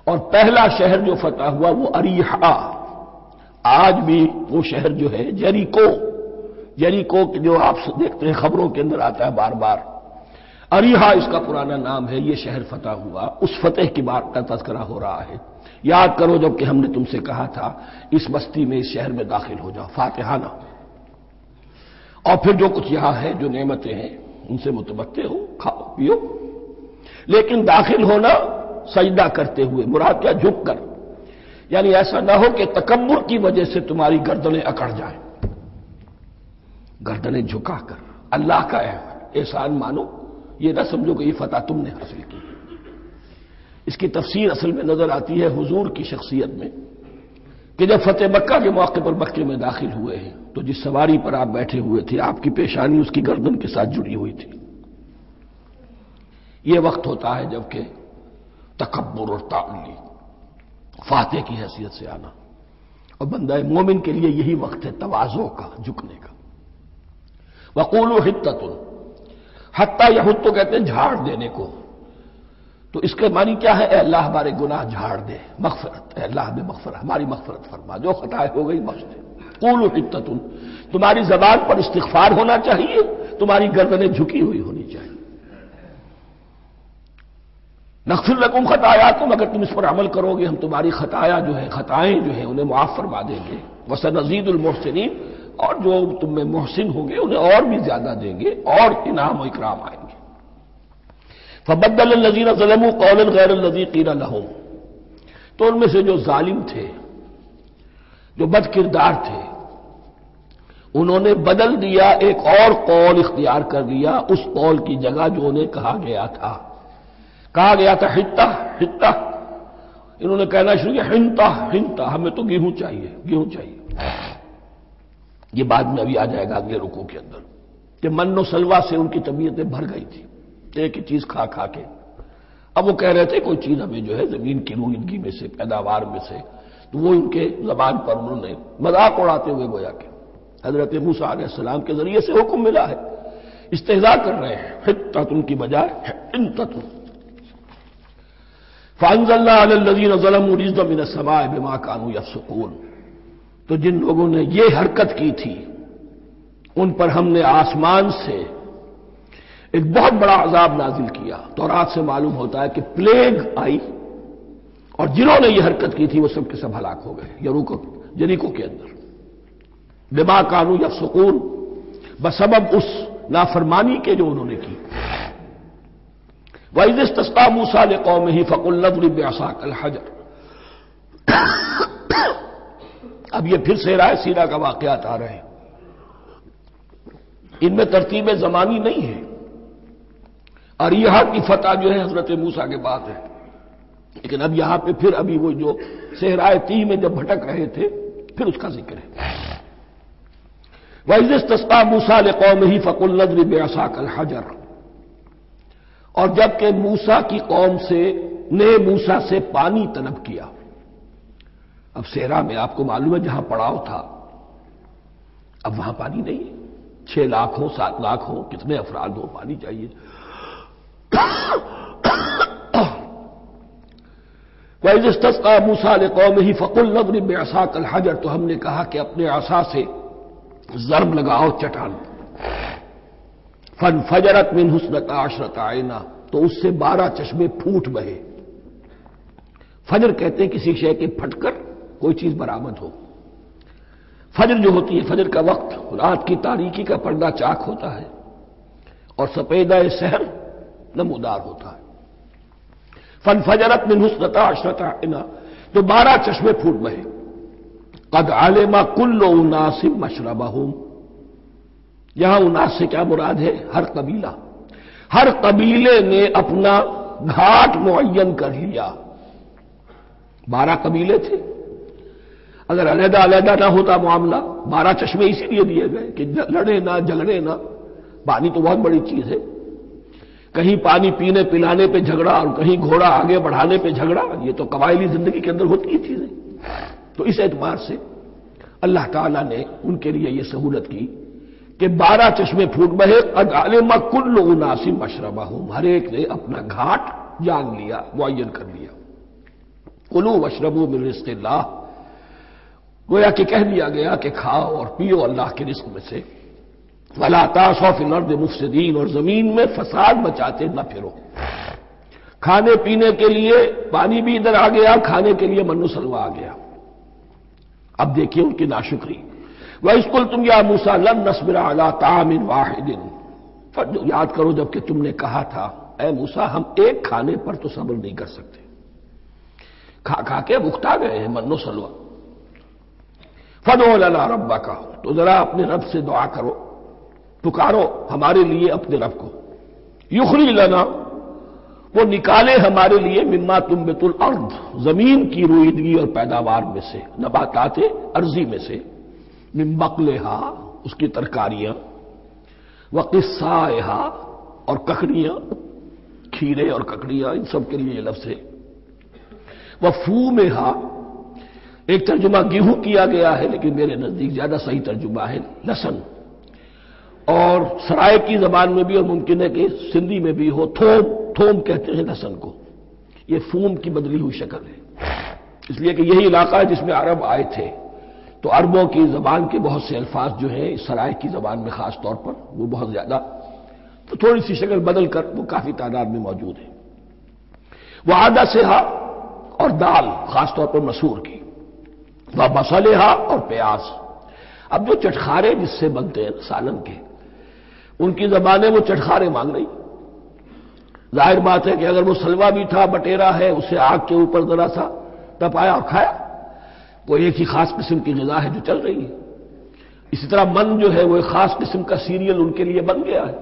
اور پہلا شہر جو فتح ہوا وہ اریحا، آج بھی وہ شہر جو ہے جیریکو جو آپ دیکھتے ہیں خبروں کے اندر آتا ہے بار بار، اریحا اس کا پرانا نام ہے، یہ شہر فتح ہوا۔ اس فتح کی بات کا تذکرہ ہو رہا ہے، یاد کرو جب کہ ہم نے تم سے کہا تھا اس بستی میں، اس شہر میں داخل ہو جاؤ فاتحانہ، اور پھر جو کچھ یہاں ہے، جو نعمتیں ہیں ان سے متمتع ہو، کھاؤ پیو، لیکن داخل ہونا سجدہ کرتے ہوئے، مراد کیا، جھک کر، یعنی ایسا نہ ہو کہ تکبر کی وجہ سے تمہاری گردنیں اکڑ جائیں، گردنیں جھکا کر اللہ کا احسان مانو، یہ نہ سمجھو کہ یہ فتح تم نے حاصل کی۔ اس کی تفسیر اصل میں نظر آتی ہے حضور کی شخصیت میں، کہ جب فتح مکہ کے موقع پر مکے میں داخل ہوئے ہیں تو جس سواری پر آپ بیٹھے ہوئے تھے، آپ کی پیشانی اس کی گردن کے ساتھ جڑی ہوئی تھی۔ یہ وقت ہوتا ہے جب کہ تکبر اور تعلی، فاتح کی حیثیت سے آنا، اور بندہ مومن کے لیے یہی وقت ہے تواضع کا، جھکنے کا۔ وقولوا حطۃ، حتیٰ یہود تو کہتے ہیں جھاڑ دینے کو، تو اس کے معنی کیا ہے، اے اللہ ہمارے گناہ جھاڑ دے، مغفرت، اے اللہ ہمیں مغفرت، ہماری مغفرت فرما، جو خطائیں ہو گئی بخش دے۔ قولوا حطۃ، تمہاری زبان پر استغفار ہونا چاہیے، تمہاری گردنیں جھکی ہوئی ہونی چاہیے۔ نغفر لکم خطایاکم، اگر تم اس پر عمل کرو گے ہم تمہاری خطائیں جو ہیں انہیں معاف فرما دیں گے۔ وسنزید المحسنین، اور جو تم میں محسن ہوں گے انہیں اور بھی زیادہ دیں گے، اور انعام و اکرام آئیں گے۔ فبدل الذین ظلموا قولا غیر الذی قیل لہم، تو ان میں سے جو ظالم تھے، جو بد کردار تھے، انہوں نے بدل دیا، ایک اور قول اختیار کر لیا اس قول کی جگہ جو انہیں کہا گیا تھا حتہ حتہ، انہوں نے کہنا شروع کیا ہنتا ہنتا، ہمیں تو گیہوں چاہیے، گیہوں چاہیے۔ یہ بعد میں ابھی آ جائے گا اگلے رکوع کے اندر، کہ من و سلوہ سے ان کی طبیعتیں بھر گئی تھی ایک ہی چیز کھا کھا کے۔ اب وہ کہہ رہے تھے کوئی چیز ہمیں جو ہے زمین کی روئیدگی میں سے، پیداوار میں سے، تو وہ ان کے زبان پر انہوں نے مذاق اڑاتے ہوئے گویا کہ حضرت موسیٰ علیہ السلام کے ذریعے سے حکم ملا ہے، استہزاء کر رہے ہیں، حتۃ کی بجائے حنتۃ۔ فانزلنا علی الذین ظلموا رجزا من السماء بما كانوا یفسقون، تو جن لوگوں نے یہ حرکت کی تھی ان پر ہم نے آسمان سے ایک بہت بڑا عذاب نازل کیا۔ تورات سے معلوم ہوتا ہے کہ پلیگ آئی اور جنہوں نے یہ حرکت کی تھی وہ سب کے سب ہلاک ہو گئے یریکو کے اندر، بما کانوا یفسقون، بسبب اس نافرمانی کے جو انہوں نے کی۔ وَإِذِ اسْتَسْقَىٰ مُوسَىٰ لِقَوْمِهِ فَقُلْنَا اضْرِب بِّعَصَاكَ الْحَجَرَ۔ اب یہ پھر صحرائے سینا کا واقعات آ رہے ہیں، ان میں ترتیب زمانی نہیں ہے، اور یہاں کی فتح جو ہے حضرت موسیٰ کے بعد ہے، لیکن اب یہاں پہ پھر ابھی وہ جو صحرائے تیہ میں جب بھٹک رہے تھے پھر اس کا ذکر ہے۔ وَإِذِ اسْتَسْقَىٰ مُوسَىٰ لِقَوْمِهِ فَقُلْنَا اضْرِب بِّعَصَاكَ الْحَجَرَ، اور جب کہ موسیٰ کی قوم نے موسیٰ سے پانی طلب کیا۔ اب صحرا میں آپ کو معلوم ہے جہاں پڑاؤ تھا اب وہاں پانی نہیں ہے، 6 لاکھ ہو 7 لاکھ ہو کتنے افراد ہو پانی چاہیے۔ وَإِذِ اسْتَسْقَىٰ مُوسَىٰ لِقَوْمِهِ فَقُلْنَا اضْرِب بِّعَصَاكَ الْحَجَرَ، تو ہم نے کہا کہ اپنے عصا سے ضرب لگاؤ چٹان، فَانْفَجَرَتْ مِنْهُ اثْنَتَا عَشْرَةَ عَيْنًا، تو اس سے 12 چشمے پھوٹ بہے۔ فجر کہتے ہیں کسی شے کے پھٹ کر کوئی چیز برآمد ہو۔ فجر جو ہوتی ہے، فجر کا وقت رات کی تاریکی کا پردہ چاک ہوتا ہے اور سپیدہ سحر نمودار ہوتا ہے۔ فَانْفَجَرَتْ مِنْهُ اثْنَتَا عَشْرَةَ عَيْنًا، تو 12 چشمے پھوٹ بہے۔ قَدْ عَلِمَ كُلُّ أُنَاسٍ مَشْرَبَهُمْ، یہاں اناس سے کیا مراد ہے؟ ہر قبیلہ، ہر قبیلے نے اپنا گھاٹ معین کر لیا۔ 12 قبیلے تھے، اگر علیحدہ علیحدہ نہ ہوتا معاملہ، 12 چشمے اسی لیے دیے گئے کہ لڑے نہ جھگڑے نہ۔ پانی تو بہت بڑی چیز ہے، کہیں پانی پینے پلانے پہ جھگڑا اور کہیں گھوڑا آگے بڑھانے پہ جھگڑا، یہ تو قبائلی زندگی کے اندر ہوتی ہی چیزیں۔ تو اس اعتبار سے اللہ تعالیٰ نے ان کے لیے یہ سہولت کی کہ 12 چشمے پھوٹ بہے۔ قد علم کل اناس مشربہم، ہر ایک نے اپنا گھاٹ جان لیا، معین کر لیا۔ کلوا واشربوا من رزق اللہ، گویا کہ کہہ دیا گیا کہ کھاؤ اور پیو اللہ کے رزق میں سے۔ ولا تعثوا فی الارض مفسدین، اور زمین میں فساد مچاتے نہ پھرو۔ کھانے پینے کے لیے پانی بھی ادھر آ گیا، کھانے کے لیے من و سلوہ آ گیا۔ اب دیکھیے ان کی ناشکری۔ وَإِذْ قُلْتُمْ يَا مُوسَىٰ لَن نَّصْبِرَ عَلَىٰ طَعَامٍ وَاحِدٍ، یاد کرو جب کہ تم نے کہا تھا اے موسیٰ ہم ایک کھانے پر تو صبر نہیں کر سکتے، کھا کھا کے بکھتا گئے ہیں من و سلوہ۔ فَادْعُ لَنَا رَبَّكَ، تو ذرا اپنے رب سے دعا کرو، پکارو ہمارے لیے اپنے رب کو۔ یخرج لنا، وہ نکالے ہمارے لیے مما تنبت الارض، زمین کی روئیدگی اور پیداوار میں سے، نباتات ارضی میں سے، من بقلہا، اس کی ترکاریاں، وقصائہا، اور ککڑیاں، کھیرے اور ککڑیاں، ان سب کے لیے یہ لفظ ہے۔ وفومہا، ایک ترجمہ گیہوں کیا گیا ہے لیکن میرے نزدیک زیادہ صحیح ترجمہ ہے لہسن، اور سرائے کی زبان میں بھی اور ممکن ہے کہ سندھی میں بھی ہو تھوم، تھوم کہتے ہیں لہسن کو، یہ فوم کی بدلی ہوئی شکل ہے، اس لیے کہ یہی علاقہ ہے جس میں عرب آئے تھے، تو عربوں کی زبان کے بہت سے الفاظ جو ہیں اس سرائے کی زبان میں خاص طور پر وہ بہت زیادہ، تو تھوڑی سی شکل بدل کر وہ کافی تعداد میں موجود ہے۔ وہ عدسہا، اور دال خاص طور پر مسور کی، وہ بصلہا، اور پیاز۔ اب جو چٹخارے جس سے بنتے ہیں سالن کے، ان کی زبانیں وہ چٹخارے مانگ رہی۔ ظاہر بات ہے کہ اگر وہ سلوا بھی تھا، بٹیرا ہے، اسے آگ کے اوپر ذرا سا تپایا اور کھایا، وہ ایک ہی خاص قسم کی غذا ہے جو چل رہی ہے۔ اسی طرح من جو ہے وہ ایک خاص قسم کا سیریل ان کے لیے بن گیا ہے،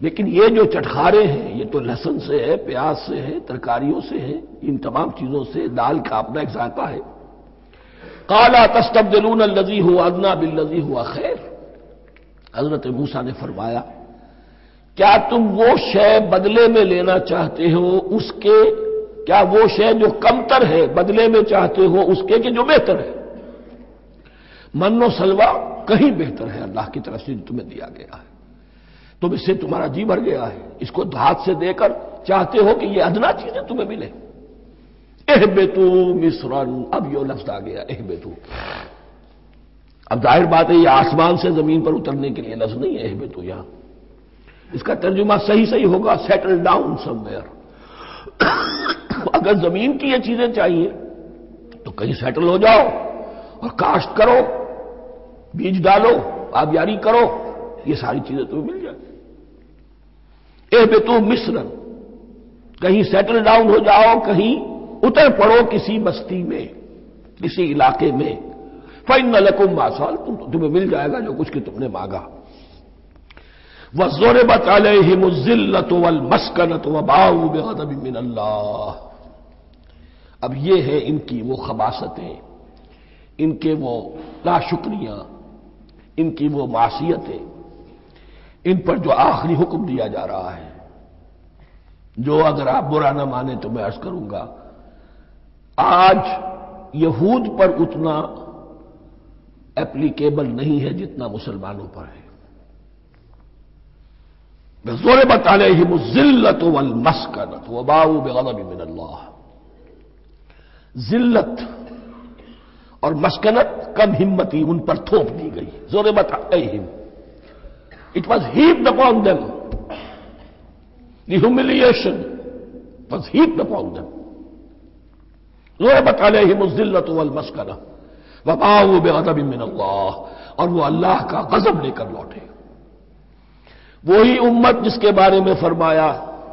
لیکن یہ جو چٹخارے ہیں یہ تو لہسن سے ہے، پیاز سے ہے، ترکاریوں سے ہے، ان تمام چیزوں سے، دال کا اپنا ایک ذائقہ ہے۔ قَالَ تَسْتَبْدِلُونَ الَّذِي هُوَ أَدْنَىٰ بِالَّذِي هُوَ خَيْرٌ، حضرت موسیٰ نے فرمایا کیا تم وہ شے بدلے میں لینا چاہتے ہو اس کے، کیا وہ شے جو کمتر ہے بدلے میں چاہتے ہو اس کے کہ جو بہتر ہے؟ من و سلوہ کہیں بہتر ہے اللہ کی طرف سے جو تمہیں دیا گیا ہے، تم اس سے تمہارا جی بھر گیا ہے، اس کو ہاتھ سے دے کر چاہتے ہو کہ یہ ادنا چیزیں تمہیں ملے۔ اہبطوا مصرا، اب یہ لفظ آ گیا اہبطوا، اب ظاہر بات ہے یہ آسمان سے زمین پر اترنے کے لیے لفظ نہیں ہے اہبطوا، یہاں اس کا ترجمہ صحیح ہوگا سیٹل ڈاؤن سم ویئر، اگر زمین کی یہ چیزیں چاہیے تو کہیں سیٹل ہو جاؤ اور کاشت کرو، بیج ڈالو، آبیاری کرو، یہ ساری چیزیں تمہیں مل جائیں۔ اہبطوا مصرا، کہیں سیٹل ڈاؤن ہو جاؤ، کہیں اتر پڑو کسی بستی میں، کسی علاقے میں، فإن لکم ما سألتم، تمہیں مل جائے گا جو کچھ کہ تم نے مانگا۔ وَضُرِبَتْ عَلَيْهِمُ الذِّلَّةُ وَالْمَسْكَنَةُ وَبَاءُوا بِغَضَبٍ مِّنَ اللَّهِ۔ اب یہ ہے ان کی وہ خباثتیں، ان کے وہ ناشکریاں، ان کی وہ معصیتیں، ان پر جو آخری حکم دیا جا رہا ہے، جو اگر آپ برا نہ مانیں تو میں عرض کروں گا آج یہود پر اتنا ایپلیکیبل نہیں ہے جتنا مسلمانوں پر ہے۔ ضربت علیہم الذلۃ والمسکنۃ وباؤوا بغضب من اللہ۔ ذلت اور مسکنت، کم ہمتی ان پر تھوپ دی گئی۔ ضربت علیہم، it was heaped upon them. The humiliation was heaped upon them. ضربت علیہم الذلۃ والمسکنۃ وباؤوا بغضب من اللہ، اور وہ اللہ کا غضب لے کر لوٹے۔ وہی امت جس کے بارے میں فرمایا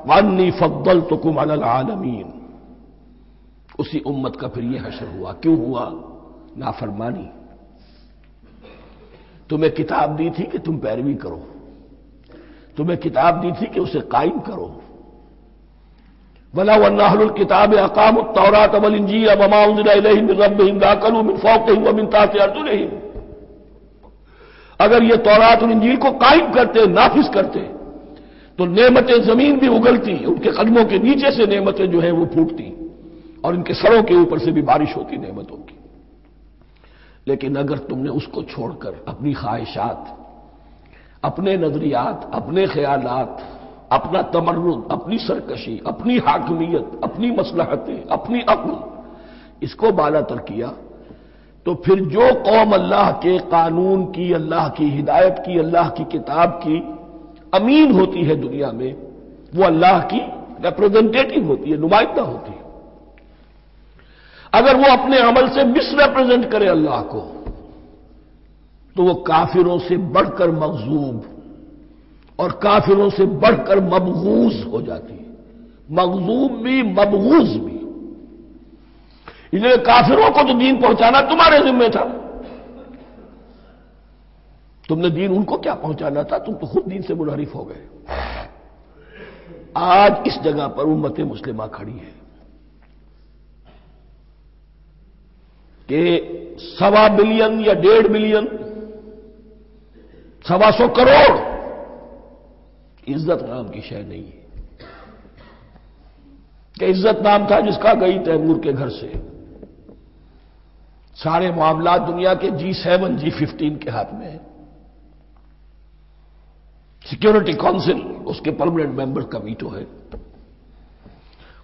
وَأَنِّي فَضَّلْتُكُمْ عَلَى الْعَالَمِينَ، اسی امت کا پھر یہ حشر ہوا۔ کیوں ہوا؟ نافرمانی۔ تمہیں کتاب دی تھی کہ تم پیروی کرو، تمہیں کتاب دی تھی کہ اسے قائم کرو۔ وَلَوْ أَنَّ أَهْلَ الْكِتَابِ أَقَامُوا التَّوْرَاةَ وَالْإِنْجِيلَ وَمَا أُنزِلَ إِلَيْهِم مِّن رَّبِّهِمْ لَأَكَلُوا مِن فَوْقِهِمْ وَمِن تَحْتِ أَرْجُلِهِمْ۔ اگر یہ تورات اور انجیل کو قائم کرتے، نافذ کرتے، تو نعمتیں زمین بھی اگلتی، ان کے قدموں کے نیچے سے نعمتیں جو ہیں وہ پھوٹتی، اور ان کے سروں کے اوپر سے بھی بارش ہوتی نعمتوں کی۔ لیکن اگر تم نے اس کو چھوڑ کر اپنی خواہشات، اپنے نظریات، اپنے خیالات، اپنا تمرد، اپنی سرکشی، اپنی حاکمیت، اپنی مصلحتیں، اپنی عقل، اس کو بالا تر کیا، تو پھر جو قوم اللہ کے قانون کی، اللہ کی ہدایت کی، اللہ کی کتاب کی امین ہوتی ہے دنیا میں، وہ اللہ کی ریپرزنٹیٹو ہوتی ہے، نمائندہ ہوتی ہے۔ اگر وہ اپنے عمل سے مس ریپرزینٹ کرے اللہ کو، تو وہ کافروں سے بڑھ کر مغضوب اور کافروں سے بڑھ کر مبغوض ہو جاتی ہے، مغضوب بھی مبغوض بھی۔ اس لیے کافروں کو تو دین پہنچانا تمہارے ذمہ تھا، تم نے دین ان کو کیا پہنچانا تھا، تم تو خود دین سے منحرف ہو گئے۔ آج اس جگہ پر امت مسلمہ کھڑی ہے کہ 1.25 بلین یا 1.5 بلین، 125 کروڑ عزت نام کی شے نہیں ہے کہ عزت نام تھا جس کا گئی تیمور کے گھر سے، سارے معاملات دنیا کے G7 G15 کے ہاتھ میں ہیں، سیکیورٹی کونسل اس کے پرماننٹ ممبر کا ویٹو ہے،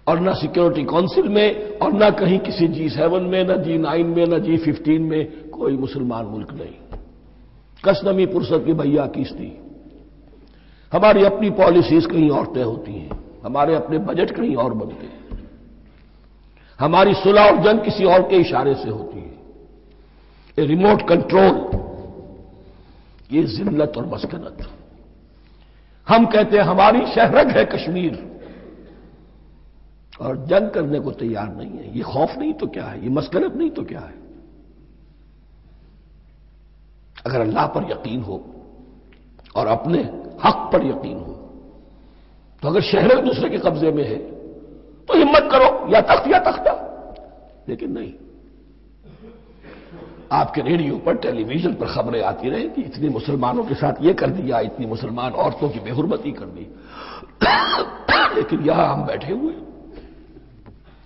اور نہ سیکیورٹی کونسل میں اور نہ کہیں کسی G7 میں، نہ G9 میں، نہ G15 میں کوئی مسلمان ملک نہیں۔ کسنمی پرست کی بھیا کیستی، ہماری اپنی پالیسیز کہیں اور طے ہوتی ہیں، ہمارے اپنے بجٹ کہیں اور بنتے ہیں، ہماری صلح اور جنگ کسی اور کے اشارے سے ہوتی ہے، یہ ریموٹ کنٹرول، یہ ذلت اور مسکنت۔ ہم کہتے ہیں ہماری شہرگ ہے کشمیر، اور جنگ کرنے کو تیار نہیں ہے۔ یہ خوف نہیں تو کیا ہے، یہ مسکنت نہیں تو کیا ہے؟ اگر اللہ پر یقین ہو اور اپنے حق پر یقین ہو تو اگر شہر ایک دوسرے کے قبضے میں ہے تو ہمت کرو، یا تخت یا تختہ، لیکن نہیں۔ آپ کے ریڈیو پر، ٹیلی ویژن پر خبریں آتی رہیں کہ اتنی مسلمانوں کے ساتھ یہ کر دیا، اتنی مسلمان عورتوں کی بے حرمتی کر دی، لیکن یہاں ہم بیٹھے ہوئے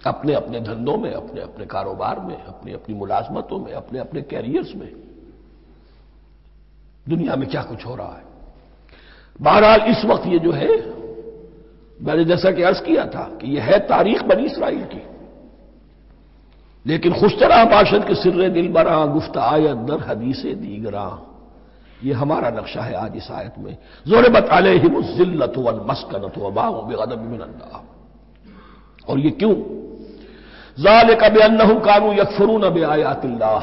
اپنے اپنے دھندوں میں، اپنے اپنے کاروبار میں، اپنی اپنی ملازمتوں میں، اپنے اپنے کیریئرز میں، دنیا میں کیا کچھ ہو رہا ہے۔ بہرحال اس وقت یہ جو ہے، میں نے جیسا کہ عرض کیا تھا کہ یہ ہے تاریخ بنی اسرائیل کی، لیکن خوشترا باشد کے سر دل براں، گفت آیت در حدیث دیگراں، یہ ہمارا نقشہ ہے آج اس آیت میں۔ ضربت علیہم الذلۃ والمسکنۃ وباؤوا بغضب من اللہ۔ اور یہ کیوں؟ ذالک بانہم کانوا یکفرون بآیات اللہ،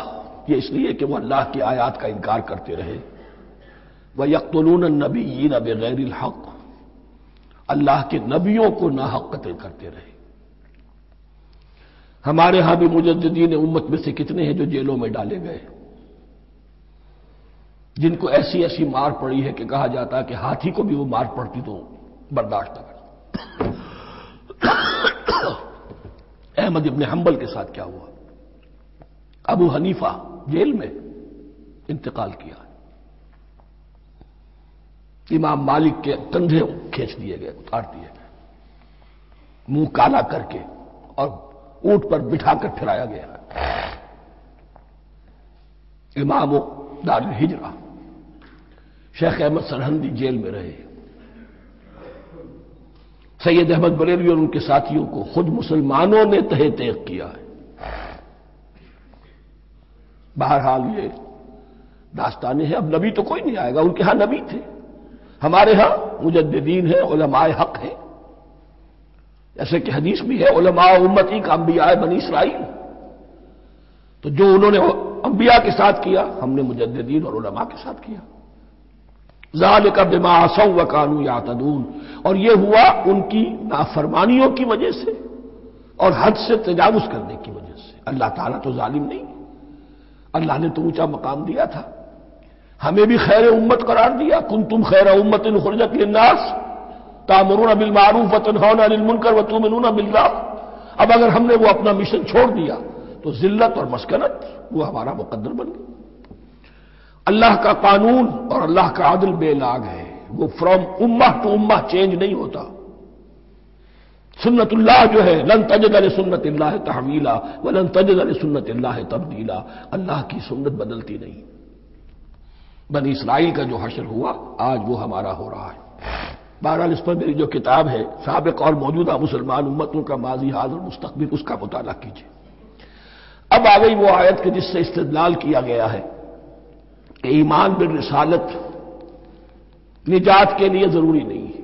یہ اس لیے کہ وہ اللہ کی آیات کا انکار کرتے رہے، وَيَقْتُلُونَ النَّبِيِّينَ بِغَيْرِ الْحَقِّ، اللہ کے نبیوں کو ناحق قتل کرتے رہے۔ ہمارے ہاں بھی مجددین امت میں سے کتنے ہیں جو جیلوں میں ڈالے گئے، جن کو ایسی ایسی مار پڑی ہے کہ کہا جاتا ہے کہ ہاتھی کو بھی وہ مار پڑتی تو برداشت نہ کرتا۔ احمد ابن حنبل کے ساتھ کیا ہوا؟ ابو حنیفہ جیل میں انتقال کیا، امام مالک کے کندھے کھینچ دیے گئے، اتار دیے گئے، منہ کالا کر کے اور اونٹ پر بٹھا کر پھرایا گیا۔ امام دار الہجرہ شیخ احمد سرہندی جیل میں رہے، سید احمد بریلوی اور ان کے ساتھیوں کو خود مسلمانوں نے تہہ تیغ کیا ہے۔ بہرحال یہ داستانیں ہیں، اب نبی تو کوئی نہیں آئے گا، ان کے ہاں نبی تھے، ہمارے ہاں مجددین ہیں، علماء حق ہیں، جیسے کہ حدیث بھی ہے علماء امتی کا انبیاء بنی اسرائیل، تو جو انہوں نے انبیاء کے ساتھ کیا ہم نے مجددین اور علماء کے ساتھ کیا۔ ذالک بما عصوا وکانوا یعتدون، اور یہ ہوا ان کی نافرمانیوں کی وجہ سے اور حد سے تجاوز کرنے کی وجہ سے۔ اللہ تعالیٰ تو ظالم نہیں، اللہ نے تو اونچا مقام دیا تھا، ہمیں بھی خیر امت قرار دیا، کنتم خیر امت اخرجت للناس تأمرون بالمعروف وتنہون عن المنکر وتؤمنون باللہ۔ اب اگر ہم نے وہ اپنا مشن چھوڑ دیا تو ذلت اور مسکنت وہ ہمارا مقدر بن گئی۔ اللہ کا قانون اور اللہ کا عدل بے لاگ ہے، وہ فرام امہ ٹو امہ چینج نہیں ہوتا۔ سنت اللہ جو ہے لن تجد لسنت اللہ تحویلا ولن تجد لسنت اللہ تبدیلا، اللہ کی سنت بدلتی نہیں۔ بنی اسرائیل کا جو حشر ہوا آج وہ ہمارا ہو رہا ہے۔ بہرحال اس پر میری جو کتاب ہے سابق اور موجودہ مسلمان امتوں کا ماضی حال اور مستقبل، اس کا مطالعہ کیجیے۔ اب آ گئی وہ آیت کہ جس سے استدلال کیا گیا ہے کہ ایمان بالرسالت نجات کے لیے ضروری نہیں ہے۔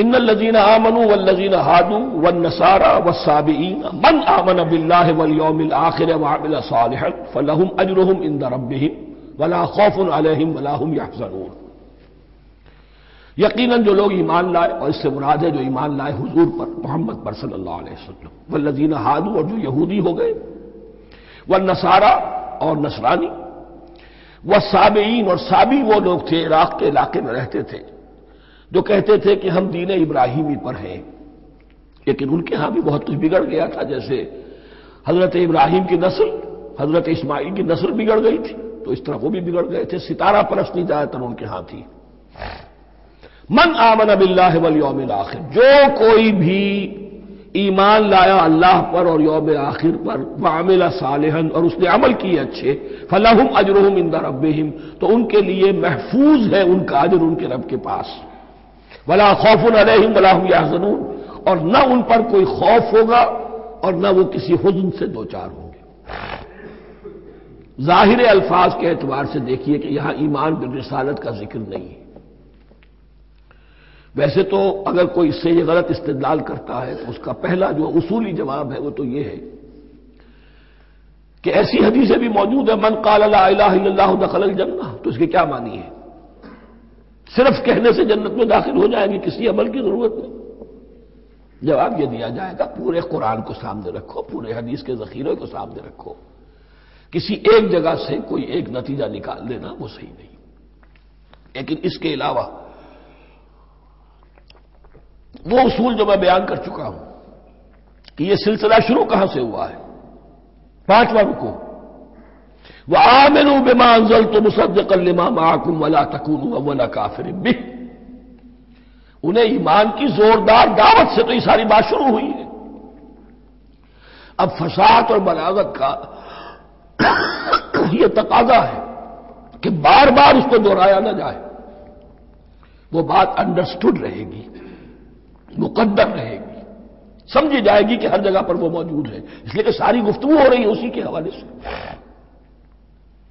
ان الذین آمنوا والذین ہادوا والنصارى والصابئین من آمن باللہ والیوم الآخر وعمل صالحا فلہم اجرہم عند ربہم ولا خوف علیہم ولا هم یحزنون۔ یقیناً جو لوگ ایمان لائے، اور اس سے مراد ہے جو ایمان لائے حضور پر، محمد پر صلی اللہ علیہ وسلم، والذین ہادوا، اور جو یہودی ہو گئے، والنصارى اور نصرانی، والصابئین، اور صابی وہ لوگ تھے عراق کے علاقے میں رہتے تھے جو کہتے تھے کہ ہم دین ابراہیمی پر ہیں، لیکن ان کے ہاں بھی بہت کچھ بگڑ گیا تھا، جیسے حضرت ابراہیم کی نسل حضرت اسماعیل کی نسل بگڑ گئی تھی تو اس طرح وہ بھی بگڑ گئے تھے، ستارہ پرستی زیادہ تر ان کے ہاں تھی۔ من آمن باللہ والیوم الآخر، جو کوئی بھی ایمان لایا اللہ پر اور یوم آخر پر، وعمل صالحا، اور اس نے عمل کیے اچھے، فلہم اجرہم عند ربہم، تو ان کے لیے محفوظ ہے ان کا اجر ان کے رب کے پاس، ولا خوف علیہم ولا هم یحزنون، اور نہ ان پر کوئی خوف ہوگا اور نہ وہ کسی حزن سے دوچار ہوں گے۔ ظاہر الفاظ کے اعتبار سے دیکھیے کہ یہاں ایمان بالرسالت کا ذکر نہیں ہے۔ ویسے تو اگر کوئی اس سے یہ غلط استدلال کرتا ہے تو اس کا پہلا جو اصولی جواب ہے وہ تو یہ ہے کہ ایسی حدیثیں بھی موجود ہیں، من قال لا الہ الا اللہ دخل الجنہ، تو اس کے کیا معنی ہے؟ صرف کہنے سے جنت میں داخل ہو جائیں گے، کسی عمل کی ضرورت نہیں؟ جواب یہ دیا جائے گا پورے قرآن کو سامنے رکھو، پورے حدیث کے ذخیرے کو سامنے رکھو، کسی ایک جگہ سے کوئی ایک نتیجہ نکال لینا وہ صحیح نہیں۔ لیکن اس کے علاوہ وہ اصول جو میں بیان کر چکا ہوں کہ یہ سلسلہ شروع کہاں سے ہوا ہے، 5واں رکوع، وآمنوا بما انزلت مصدقا لما معكم ولا تكونوا اول کافر به، انہیں ایمان کی زوردار دعوت سے تو یہ ساری بات شروع ہوئی ہے۔ اب فصاحت اور بلاغت کا یہ تقاضا ہے کہ بار بار اس کو دہرایا نہ جائے، وہ بات انڈرسٹوڈ رہے گی، مقدر رہے گی، سمجھی جائے گی کہ ہر جگہ پر وہ موجود ہے، اس لیے کہ ساری گفتگو ہو رہی ہے اسی کے حوالے سے۔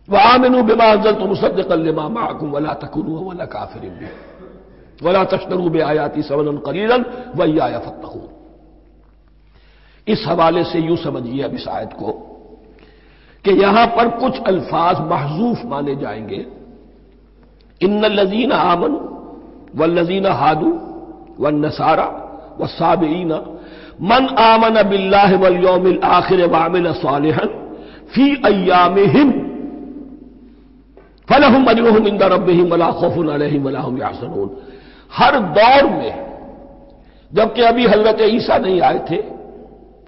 وآمنوا بما انزلت مصدقا لما معكم ولا تكونوا اول کافر به ولا تشتروا بآیاتی ثمنا قلیلا وإیاي فاتقون۔ اس حوالے سے یوں سمجھیے اب اس آیت کو کہ یہاں پر کچھ الفاظ محذوف مانے جائیں گے. ان الذین آمنوا والذین ہادوا والنصارى والصابئین من آمن باللہ والیوم الآخر وعمل صالحا فی ایامہم فلہم اجرہم عند ربہم ولا خوف علیہم ولا ہم یحزنون. ہر دور میں جبکہ ابھی حضرت عیسیٰ نہیں آئے تھے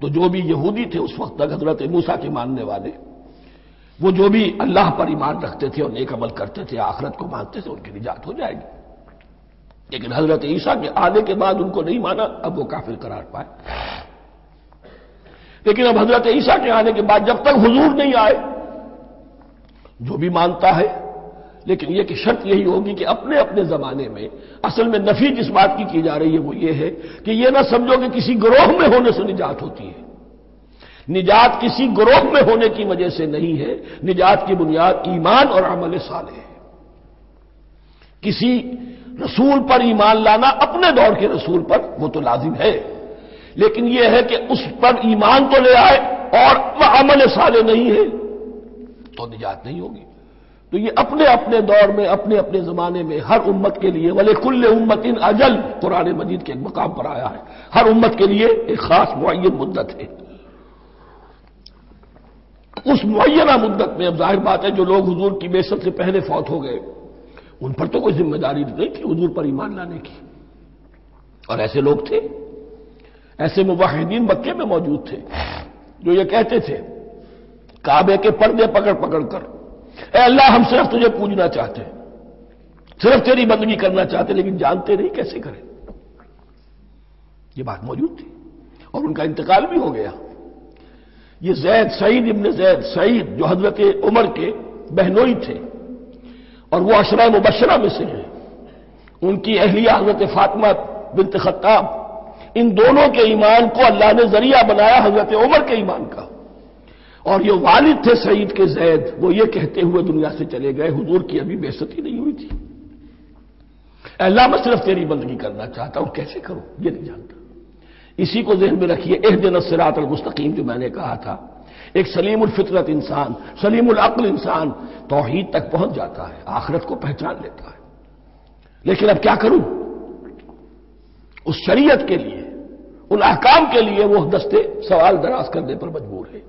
تو جو بھی یہودی تھے اس وقت تک حضرت موسیٰ کے ماننے والے، وہ جو بھی اللہ پر ایمان رکھتے تھے اور نیک عمل کرتے تھے، آخرت کو مانتے تھے، ان کی نجات ہو جائے گی. لیکن حضرت عیسیٰ کے آنے کے بعد ان کو نہیں مانا، اب وہ کافر قرار پائے. لیکن اب حضرت عیسیٰ کے آنے کے بعد جب تک حضور نہیں آئے جو بھی مانتا ہے، لیکن یہ کہ شرط یہی ہوگی کہ اپنے اپنے زمانے میں، اصل میں نفی جس بات کی جا رہی ہے وہ یہ ہے کہ یہ نہ سمجھو کہ کسی گروہ میں ہونے سے نجات ہوتی ہے. نجات کسی گروہ میں ہونے کی وجہ سے نہیں ہے، نجات کی بنیاد ایمان اور عمل صالح ہے. کسی رسول پر ایمان لانا اپنے دور کے رسول پر وہ تو لازم ہے، لیکن یہ ہے کہ اس پر ایمان تو لے آئے اور وہ عمل صالح نہیں ہے تو نجات نہیں ہوگی. تو یہ اپنے اپنے دور میں، اپنے اپنے زمانے میں ہر امت کے لیے وَلِكُلِّ أُمَّةٍ أَجَلٌ قرآن مجید کے ایک مقام پر آیا ہے، ہر امت کے لیے ایک خاص معین مدت ہے. اس معینہ مدت میں اب ظاہر بات ہے جو لوگ حضور کی بعثت سے پہلے فوت ہو گئے ان پر تو کوئی ذمہ داری نہیں تھی حضور پر ایمان لانے کی. اور ایسے لوگ تھے، ایسے موحدین مکے میں موجود تھے جو یہ کہتے تھے کعبے کے پردے پکڑ پکڑ کر، اے اللہ ہم صرف تجھے پوجنا چاہتے ہیں، صرف تیری بندگی کرنا چاہتے ہیں، لیکن جانتے نہیں کیسے کریں. یہ بات موجود تھی اور ان کا انتقال بھی ہو گیا. یہ زید، سعید ابن زید، سعید جو حضرت عمر کے بہنوئی تھے اور وہ عشرہ مبشرہ میں سے ہیں، ان کی اہلیہ حضرت فاطمہ بنت خطاب، ان دونوں کے ایمان کو اللہ نے ذریعہ بنایا حضرت عمر کے ایمان کا. اور یہ والد تھے سعید کے زید، وہ یہ کہتے ہوئے دنیا سے چلے گئے حضور کی ابھی بعثت ہی نہیں ہوئی تھی، اے اللہ میں صرف تیری بندگی کرنا چاہتا ہوں، کیسے کروں یہ نہیں جانتا. اسی کو ذہن میں رکھیے، اہدنا الصراط المستقیم جو میں نے کہا تھا، ایک سلیم الفطرت انسان، سلیم العقل انسان توحید تک پہنچ جاتا ہے، آخرت کو پہچان لیتا ہے. لیکن اب کیا کروں؟ اس شریعت کے لیے، ان احکام کے لیے وہ دستے سوال دراز کرنے پر مجبور ہے.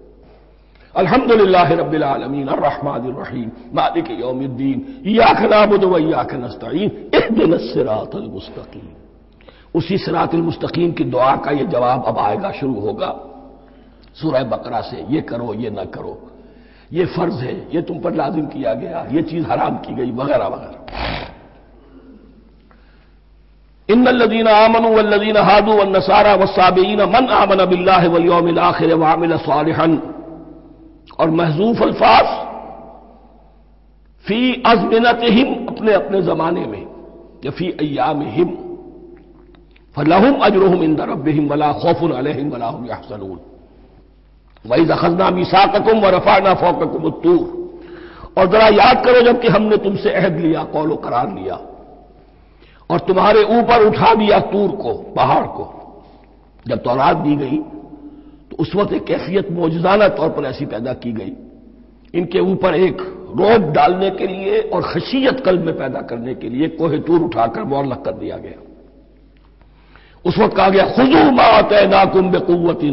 الحمدللہ رب العالمین الرحمن الرحیم مالک یوم الدین ایاک نعبد و ایاک نستعین اہدنا الصراط المستقیم. اسی صراط المستقیم کی دعا کا یہ جواب اب آئے گا، شروع ہوگا سورہ بقرہ سے. یہ کرو، یہ نہ کرو، یہ فرض ہے، یہ تم پر لازم کیا گیا، یہ چیز حرام کی گئی، وغیرہ وغیرہ. ان الذین آمنوا والذین ہادوا والنصارى والصابئین من آمن باللہ والیوم الآخر وعمل صالحا. اور محذوف الفاظ فی ازمنتہم، اپنے اپنے زمانے میں، یا فی ایامہم، فلہم اجرہم عند ربہم ولا خوف علیہم ولا ہم یحزنون. وَإِذْ أَخَذْنَا مِيثَاقَكُمْ وَرَفَعْنَا فَوْقَكُمُ الطُّورَ. اور ذرا یاد کرو جب کہ ہم نے تم سے عہد لیا، قول و قرار لیا، اور تمہارے اوپر اٹھا دیا طور کو، پہاڑ کو. جب تورات دی گئی تو اس وقت ایک کیفیت معجزانہ طور پر ایسی پیدا کی گئی، ان کے اوپر ایک روب ڈالنے کے لیے اور خشیت قلب میں پیدا کرنے کے لیے کوہ طور اٹھا کر معلق کر دیا گیا. اس وقت کہا گیا خذوا ما آتیناکم بقوۃ.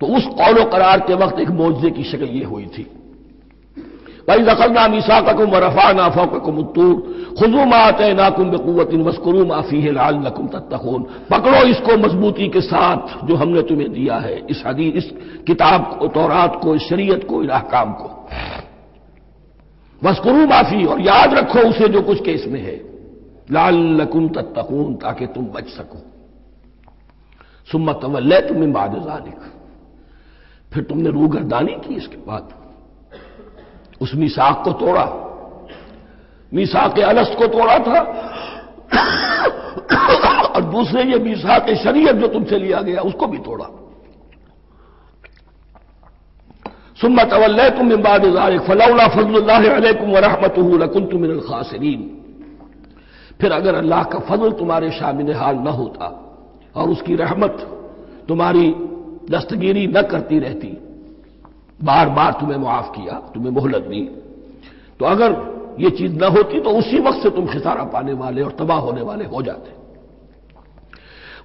تو اس قول و قرار کے وقت ایک معجزے کی شکل یہ ہوئی تھی. وَإِذْ أَخَذْنَا مِيثَاقَكُمْ وَرَفَعْنَا فَوْقَكُمُ الطُّورَ خُذُوا مَا آتَيْنَاكُمْ بِقُوَّةٍ وَاذْكُرُوا مَا فِيهِ لَعَلَّكُمْ تَتَّقُونَ. پکڑو اس کو مضبوطی کے ساتھ جو ہم نے تمہیں دیا ہے، اس حدیث، اس کتاب کو، تورات کو، اس شریعت کو، ان احکام کو. وَاذْكُرُوا مَا فِيهِ، اور یاد رکھو اسے جو کچھ کے اس میں ہے، لَعَلَّكُمْ تَتَّقُونَ، تاکہ تم بچ سکو. ثُمَّ تَوَلَّيْتُم مِّن بَعْدِ ذَلِكَ، پھر تم نے روگردانی کی اس کے بعد، اس میثاق کو توڑا، میثاق الست کو توڑا تھا، اور دوسرے یہ میثاق شریعت جو تم سے لیا گیا اس کو بھی توڑا. ثم تولیتم من بعد ذلک فلولا فضل اللہ علیکم ورحمتہ لکنتم من الخاسرین. پھر اگر اللہ کا فضل تمہارے شامل حال نہ ہوتا اور اس کی رحمت تمہاری دستگیری نہ کرتی رہتی، بار بار تمہیں معاف کیا، تمہیں مہلت دی، تو اگر یہ چیز نہ ہوتی تو اسی وقت سے تم خسارہ پانے والے اور تباہ ہونے والے ہو جاتے۔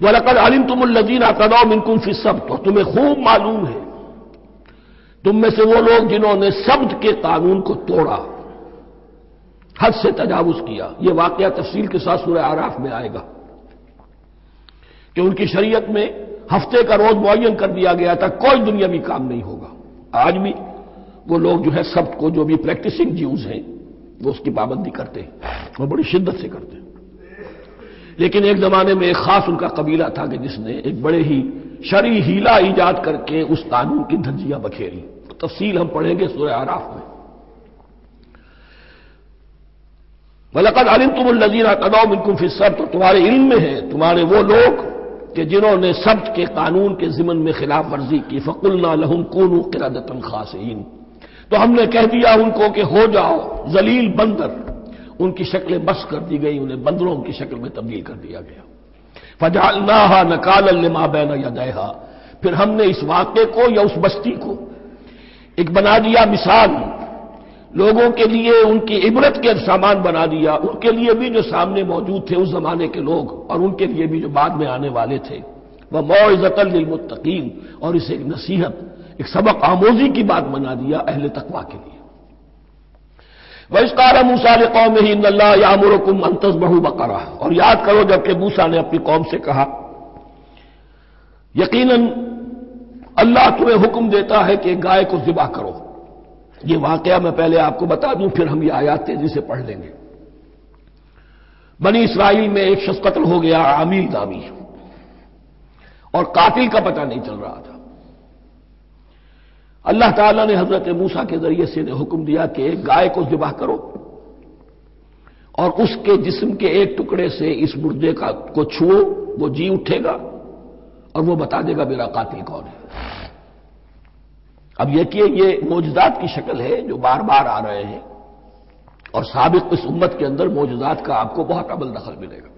وَلَقَدْ عَلِمْتُمُ الَّذِينَ اعْتَدَوْا مِنْكُمْ فِي السَّبْتِ، اور تمہیں خوب معلوم ہے تم میں سے وہ لوگ جنہوں نے سبت کے قانون کو توڑا، حد سے تجاوز کیا۔ یہ واقعہ تفصیل کے ساتھ سورہ اعراف میں آئے گا کہ ان کی شریعت میں ہفتے کا روز معین کر دیا گیا تھا، کوئی دنیاوی کام نہیں ہوگا۔ آج بھی وہ لوگ جو ہے سبت کو، جو بھی پریکٹسنگ جیوز ہیں، وہ اس کی پابندی کرتے ہیں اور بڑی شدت سے کرتے ہیں۔ لیکن ایک زمانے میں ایک خاص ان کا قبیلہ تھا کہ جس نے ایک بڑے ہی شرعی ہیلا ایجاد کر کے اس قانون کی دھجیاں بکھیری۔ تفصیل ہم پڑھیں گے سورہ اعراف میں۔ وَلَقَدْ عَلِمْتُمُ الَّذِينَ اعْتَدَوْا مِنْكُمْ فِي السَّبْتِ، تو تمہارے علم میں ہے تمہارے وہ لوگ کہ جنہوں نے سبت کے قانون کے ضمن میں خلاف ورزی کی، فَقُلْنَا لَهُمْ كُونُوا قِرَدَةً خَاسِئِينَ، تو ہم نے کہہ دیا ان کو کہ ہو جاؤ ذلیل بندر، ان کی شکلیں بس کر دی گئی، انہیں بندروں کی شکل میں تبدیل کر دیا گیا۔ فَجَعَلْنَاهَا نَكَالًا لِمَا بَيْنَ يَدَيْهَا، پھر ہم نے اس واقعے کو یا اس بستی کو ایک بنا دیا مثال، لوگوں کے لیے ان کی عبرت کے سامان بنا دیا، ان کے لیے بھی جو سامنے موجود تھے اس زمانے کے لوگ، اور ان کے لیے بھی جو بعد میں آنے والے تھے، وَمَوْعِظَةً لِّلْمُتَّقِينَ، اور اسے ایک نصیحت، ایک سبق آموزی کی بات بنا دیا اہل تقویٰ کے لیے۔ وَإِذْ قَالَ مُوسَىٰ لِقَوْمِهِ إِنَّ اللَّهَ يَأْمُرُكُمْ أَن تَذْبَحُوا بَقَرَةً، اور یاد کرو جب کہ موسیٰ نے اپنی قوم سے کہا یقیناً اللہ تمہیں حکم دیتا ہے کہ گائے کو ذبح کرو۔ یہ واقعہ میں پہلے آپ کو بتا دوں، پھر ہم یہ آیات تیزی سے پڑھ لیں گے۔ بنی اسرائیل میں ایک شخص قتل ہو گیا، عامیل نامی، اور قاتل کا پتہ نہیں چل رہا تھا۔ اللہ تعالیٰ نے حضرت موسیٰ کے ذریعے سے حکم دیا کہ ایک گائے کو ذبح کرو اور اس کے جسم کے ایک ٹکڑے سے اس مردے کو چھوؤ، وہ جی اٹھے گا اور وہ بتا دے گا میرا قاتل کون ہے۔ اب یہ کہ یہ معجزات کی شکل ہے جو بار بار آ رہے ہیں، اور سابق اس امت کے اندر معجزات کا آپ کو بہت عمل دخل ملے گا۔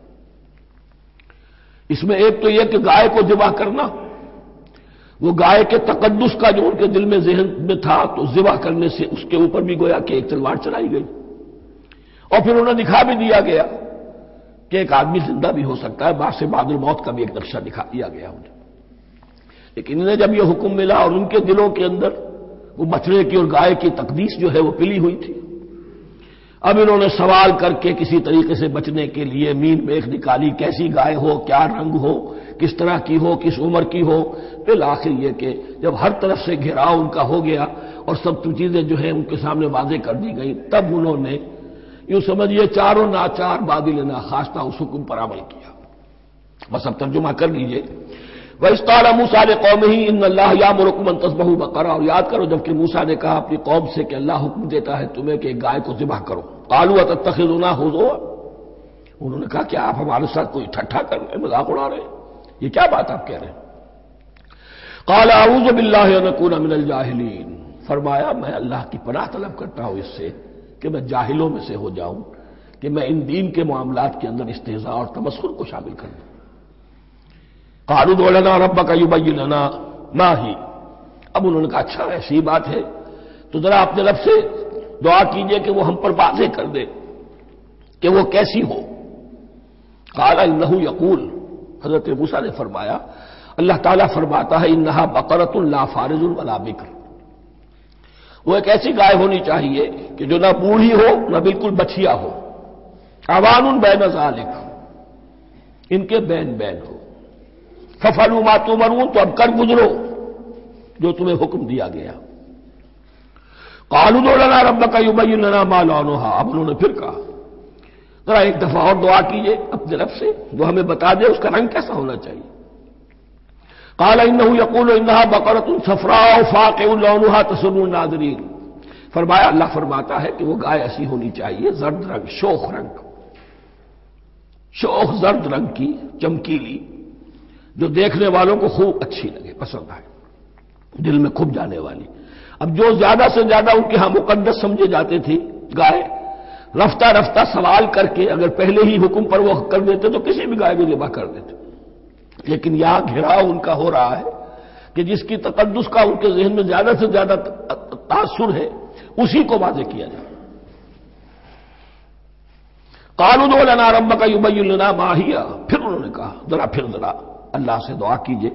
اس میں ایک تو یہ کہ گائے کو ذبح کرنا، وہ گائے کے تقدس کا جو ان کے دل میں ذہن میں تھا، تو ذبح کرنے سے اس کے اوپر بھی گویا کہ ایک تلوار چلائی گئی، اور پھر انہیں دکھا بھی دیا گیا کہ ایک آدمی زندہ بھی ہو سکتا ہے، بعد سے بعد الموت کا بھی ایک نقشہ دکھا دیا گیا انہیں۔ لیکن انہیں جب یہ حکم ملا اور ان کے دلوں کے اندر وہ بچڑے کی اور گائے کی تقدیس جو ہے وہ پلی ہوئی تھی، اب انہوں نے سوال کر کے کسی طریقے سے بچنے کے لیے مین میخ نکالی، کیسی گائے ہو، کیا رنگ ہو، کس طرح کی ہو، کس عمر کی ہو۔ بالآخر یہ کہ جب ہر طرف سے گھیراؤ ان کا ہو گیا اور سب چیزیں جو ہیں ان کے سامنے واضح کر دی گئی، تب انہوں نے یوں سمجھیے چاروں ناچار بادل ناخواستہ اس حکم پر عمل کیا۔ بس اب ترجمہ کر لیجئے۔ وَإِذْ قَالَ مُوسَىٰ لِقَوْمِهِ إِنَّ اللَّهَ يَأْمُرُكُمْ أَن تَذْبَحُوا بَقَرَةً، اور یاد کرو جب کہ موسیٰ نے کہا اپنی قوم سے کہ اللہ حکم دیتا ہے تمہیں کہ ایک گائے کو ذبح کرو۔ قَالُوا أَتَتَّخِذُنَا هُزُوًا، انہوں نے کہا کہ آپ ہمارے ساتھ کوئی ٹھٹھا کر رہے ہیں، مذاق اڑا رہے ہیں، یہ کیا بات آپ کہہ رہے ہیں؟ قَالَ أَعُوذُ بِاللَّهِ أَنْ أَكُونَ مِنَ الْجَاهِلِينَ، فرمایا میں اللہ کی پناہ طلب کرتا ہوں اس سے کہ میں جاہلوں میں سے ہو جاؤں، کہ میں ان دین کے معاملات کے اندر استہزاء اور تمسخر کو شامل کر دوں۔ قالوا ادع لنا ربك يبين لنا ما هي، اب انہوں نے کہا اچھا ایسی بات ہے تو ذرا اپنے رب سے دعا کیجئے کہ وہ ہم پر واضح کر دے کہ وہ کیسی ہو۔ قال انه يقول، حضرت موسیٰ نے فرمایا اللہ تعالیٰ فرماتا ہے انها بقرة لا فارض ولا بکر، وہ ایک ایسی گائے ہونی چاہیے کہ جو نہ بوڑھی ہو نہ بالکل بچیا ہو، عوان بین ذالک، ان کے بین بین ہو۔ فَفَعَلُوا مَا تُؤْمَرُونَ، تو اب کر گزرو جو تمہیں حکم دیا گیا۔ قَالُوا ادْعُ لَنَا رَبَّكَ يُبَيِّن لَنَا مَا لَوْنُهَا، اب انہوں نے پھر کہا ذرا ایک دفعہ اور دعا کیجئے اپنے رب سے وہ ہمیں بتا دے اس کا رنگ کیسا ہونا چاہیے۔ قَالَ إِنَّهُ يَقُولُ إِنَّهَا بَقَرَةٌ صَفْرَاءُ فَاقِعٌ لَوْنُهَا تَسُرُّ النَّاظِرِينَ، فرمایا اللہ فرماتا ہے کہ وہ گائے ایسی ہونی چاہیے زرد رنگ، شوخ رنگ، شوخ زرد رنگ کی، چمکیلی، جو دیکھنے والوں کو خوب اچھی لگے، پسند آئے، دل میں کھپ جانے والی۔ اب جو زیادہ سے زیادہ ان کے ہاں مقدس سمجھے جاتے تھی گائے، رفتہ رفتہ سوال کر کے اگر پہلے ہی حکم پر وہ کر دیتے تو کسی بھی گائے کو ذبح کر دیتے، لیکن یہاں گھیراؤ ان کا ہو رہا ہے کہ جس کی تقدس کا ان کے ذہن میں زیادہ سے زیادہ تاثر ہے اسی کو واضح کیا جائے۔ قالوا ادع لنا ربک یبین لنا ما ہی، پھر انہوں نے کہا ذرا اللہ سے دعا کیجئے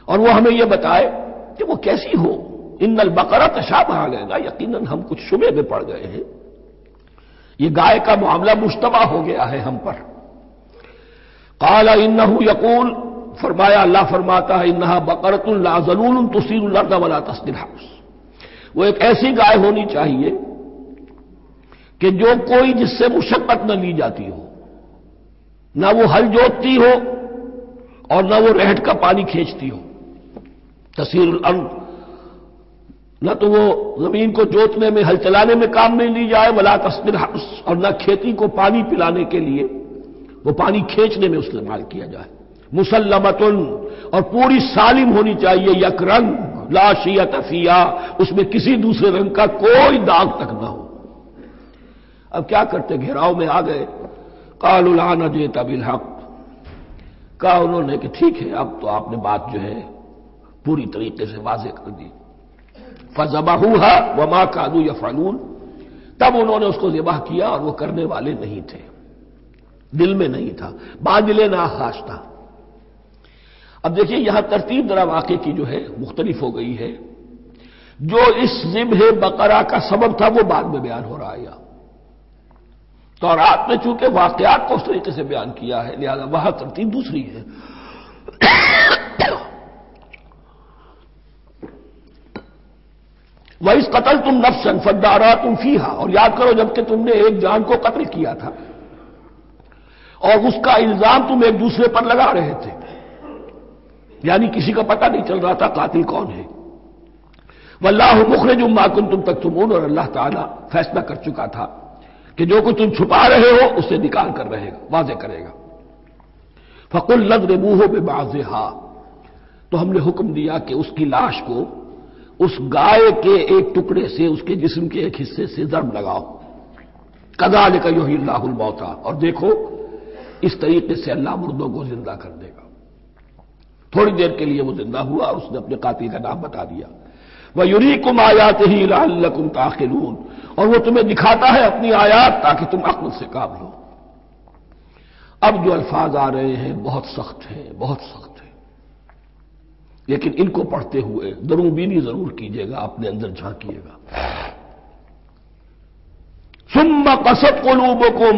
اور وہ ہمیں یہ بتائے کہ وہ کیسی ہو۔ ان البقرہ تشابہ علینا، یقیناً ہم کچھ شبے میں پڑ گئے ہیں، یہ گائے کا معاملہ مشتبہ ہو گیا ہے ہم پر۔ قال انہ یقول، فرمایا اللہ فرماتا ہے انہا بقرۃ لا ذلول تثیر الارض ولا تسقی الحرث، وہ ایک ایسی گائے ہونی چاہیے کہ جو کوئی جس سے مشقت نہ لی جاتی ہو، نہ وہ ہل جوتتی ہو اور نہ وہ رہٹ کا پانی کھینچتی ہو۔ تسیر الارض، نہ تو وہ زمین کو جوتنے میں ہل چلانے میں کام نہیں لی جائے، ولا تسقی الحرث، اور نہ کھیتی کو پانی پلانے کے لیے وہ پانی کھینچنے میں استعمال کیا جائے۔ مسلمتن، اور پوری سالم ہونی چاہیے، یک رنگ، لا شیۃ فیہا، اس میں کسی دوسرے رنگ کا کوئی داغ تک نہ ہو۔ اب کیا کرتے، گھیراؤ میں آ گئے۔ قالوا الآن جئت بالحق، کہا انہوں نے کہ ٹھیک ہے اب تو آپ نے بات جو ہے پوری طریقے سے واضح کر دی۔ فذبحوها وما كانوا يفعلون، تب انہوں نے اس کو ذبح کیا اور وہ کرنے والے نہیں تھے، دل میں نہیں تھا، باذل ناخواش تھا۔ اب دیکھیے یہاں ترتیب ذرا واقعے کی جو ہے مختلف ہو گئی ہے، جو اس ذبح بقرہ کا سبب تھا وہ بعد میں بیان ہو رہا ہے۔ تورات میں چونکہ واقعات کو اس طریقے سے بیان کیا ہے لہذا وہاں ترتیب دوسری ہے۔ وَإِذْ قَتَلْتُمْ نَفْسًا فَادَّارَأْتُمْ فِيهَا، اور یاد کرو جب کہ تم نے ایک جان کو قتل کیا تھا اور اس کا الزام تم ایک دوسرے پر لگا رہے تھے، یعنی کسی کا پتہ نہیں چل رہا تھا قاتل کون ہے۔ وَاللَّهُ مُخْرِجٌ مَا كُنتُمْ تَكْتُمُونَ، اور اللہ تعالیٰ فیصلہ کر چکا تھا کہ جو کچھ تم چھپا رہے ہو اسے نکال کر رہے گا، واضح کرے گا۔ فَقُلْ اضْرِبُوهُ بِبَعْضِهَا، تو ہم نے حکم دیا کہ اس کی لاش کو اس گائے کے ایک ٹکڑے سے، اس کے جسم کے ایک حصے سے ضرب لگاؤ۔ كَذَلِكَ يُحْيِي اللَّهُ الْمَوْتَىٰ، اور دیکھو اس طریقے سے اللہ مردوں کو زندہ کر دے گا۔ تھوڑی دیر کے لیے وہ زندہ ہوا اور اس نے اپنے قاتل کا نام بتا دیا۔ وَيُرِيكُمْ آيَاتِهِ لَعَلَّكُمْ تَعْقِلُونَ، اور وہ تمہیں دکھاتا ہے اپنی آیات تاکہ تم عقل سے کام لو۔ اب جو الفاظ آ رہے ہیں بہت سخت ہیں، بہت سخت ہیں، لیکن ان کو پڑھتے ہوئے درون بینی ضرور کیجیے گا، اپنے اندر جھانکیے گا۔ ثُمَّ قَسَتْ قُلُوبُكُمْ،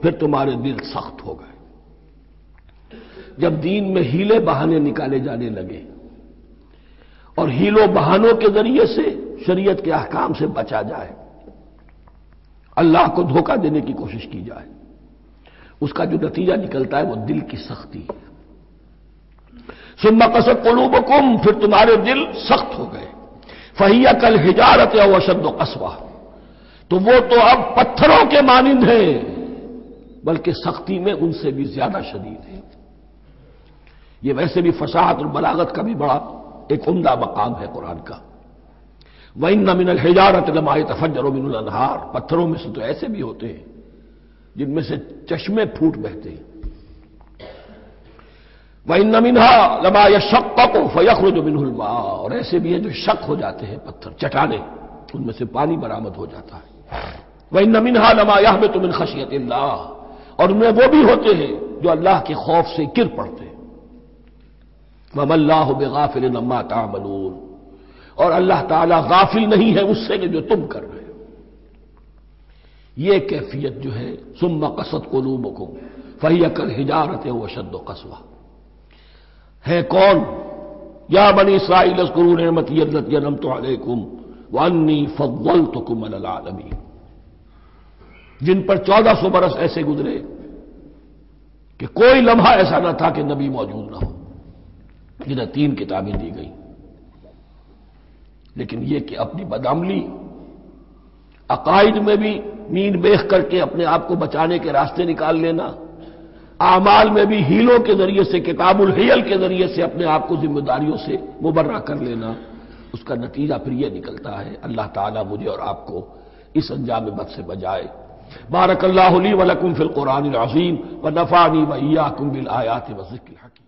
پھر تمہارے دل سخت ہو گئے جب دین میں ہیلے بہانے نکالے جانے لگے اور ہیلوں بہانوں کے ذریعے سے شریعت کے احکام سے بچا جائے، اللہ کو دھوکہ دینے کی کوشش کی جائے، اس کا جو نتیجہ نکلتا ہے وہ دل کی سختی ہے۔ ثم قست قلوبکم، پھر تمہارے دل سخت ہو گئے۔ فہی کالحجارۃ او اشد قسوہ، تو وہ تو اب پتھروں کے مانند ہیں بلکہ سختی میں ان سے بھی زیادہ شدید ہے۔ یہ ویسے بھی فصاحت اور بلاغت کا بھی بڑا ایک عمدہ مقام ہے قرآن کا۔ وَإِنَّ مِنَ الْحِجَارَةِ لَمَا يَتَفَجَّرُ مِنْهُ الْأَنْهَارُ، پتھروں میں سے تو ایسے بھی ہوتے ہیں جن میں سے چشمے پھوٹ بہتے ہیں۔ وَإِنَّ مِنْهَا لَمَا يَشَقَّقُ فَيَخْرُجُ مِنْهُ الْمَاءُ، اور ایسے بھی ہیں جو شق ہو جاتے ہیں، پتھر چٹانیں، ان میں سے پانی برآمد ہو جاتا ہے۔ وَإِنَّ مِنْهَا لَمَا يَهْبِطُ مِنْ خَشْيَةِ اللَّهِ، اور ان میں وہ بھی ہوتے ہیں جو اللہ کے خوف سے گر پڑتے ہیں۔ وَمَا اللَّهُ بِغَافِلٍ عَمَّا تَعْمَلُونَ، اور اللہ تعالیٰ غافل نہیں ہے اس سے کہ جو تم کر رہے ہو۔ یہ کیفیت جو ہے ثم قست قلوبکم فہی کالحجارۃ او اشد قسوہ ہے کون؟ یا بنی اسرائیل اذکروا نعمتی التي انعمت علیکم وانی فضلتکم علی العالمین، جن پر 1400 برس ایسے گزرے کہ کوئی لمحہ ایسا نہ تھا کہ نبی موجود نہ ہو، جنہیں 3 کتابیں دی گئیں، لیکن یہ کہ اپنی بدعملی، عقائد میں بھی نیند بیخ کر کے اپنے آپ کو بچانے کے راستے نکال لینا، اعمال میں بھی ہیلوں کے ذریعے سے، کتاب الحیل کے ذریعے سے اپنے آپ کو ذمہ داریوں سے مبرہ کر لینا، اس کا نتیجہ پھر یہ نکلتا ہے۔ اللہ تعالیٰ مجھے اور آپ کو اس انجام بد سے بچائے۔ بارک اللہ لی ولکم فی القرآن العظیم ونفعنی وإیاکم بالآیات والذکر الحکیم۔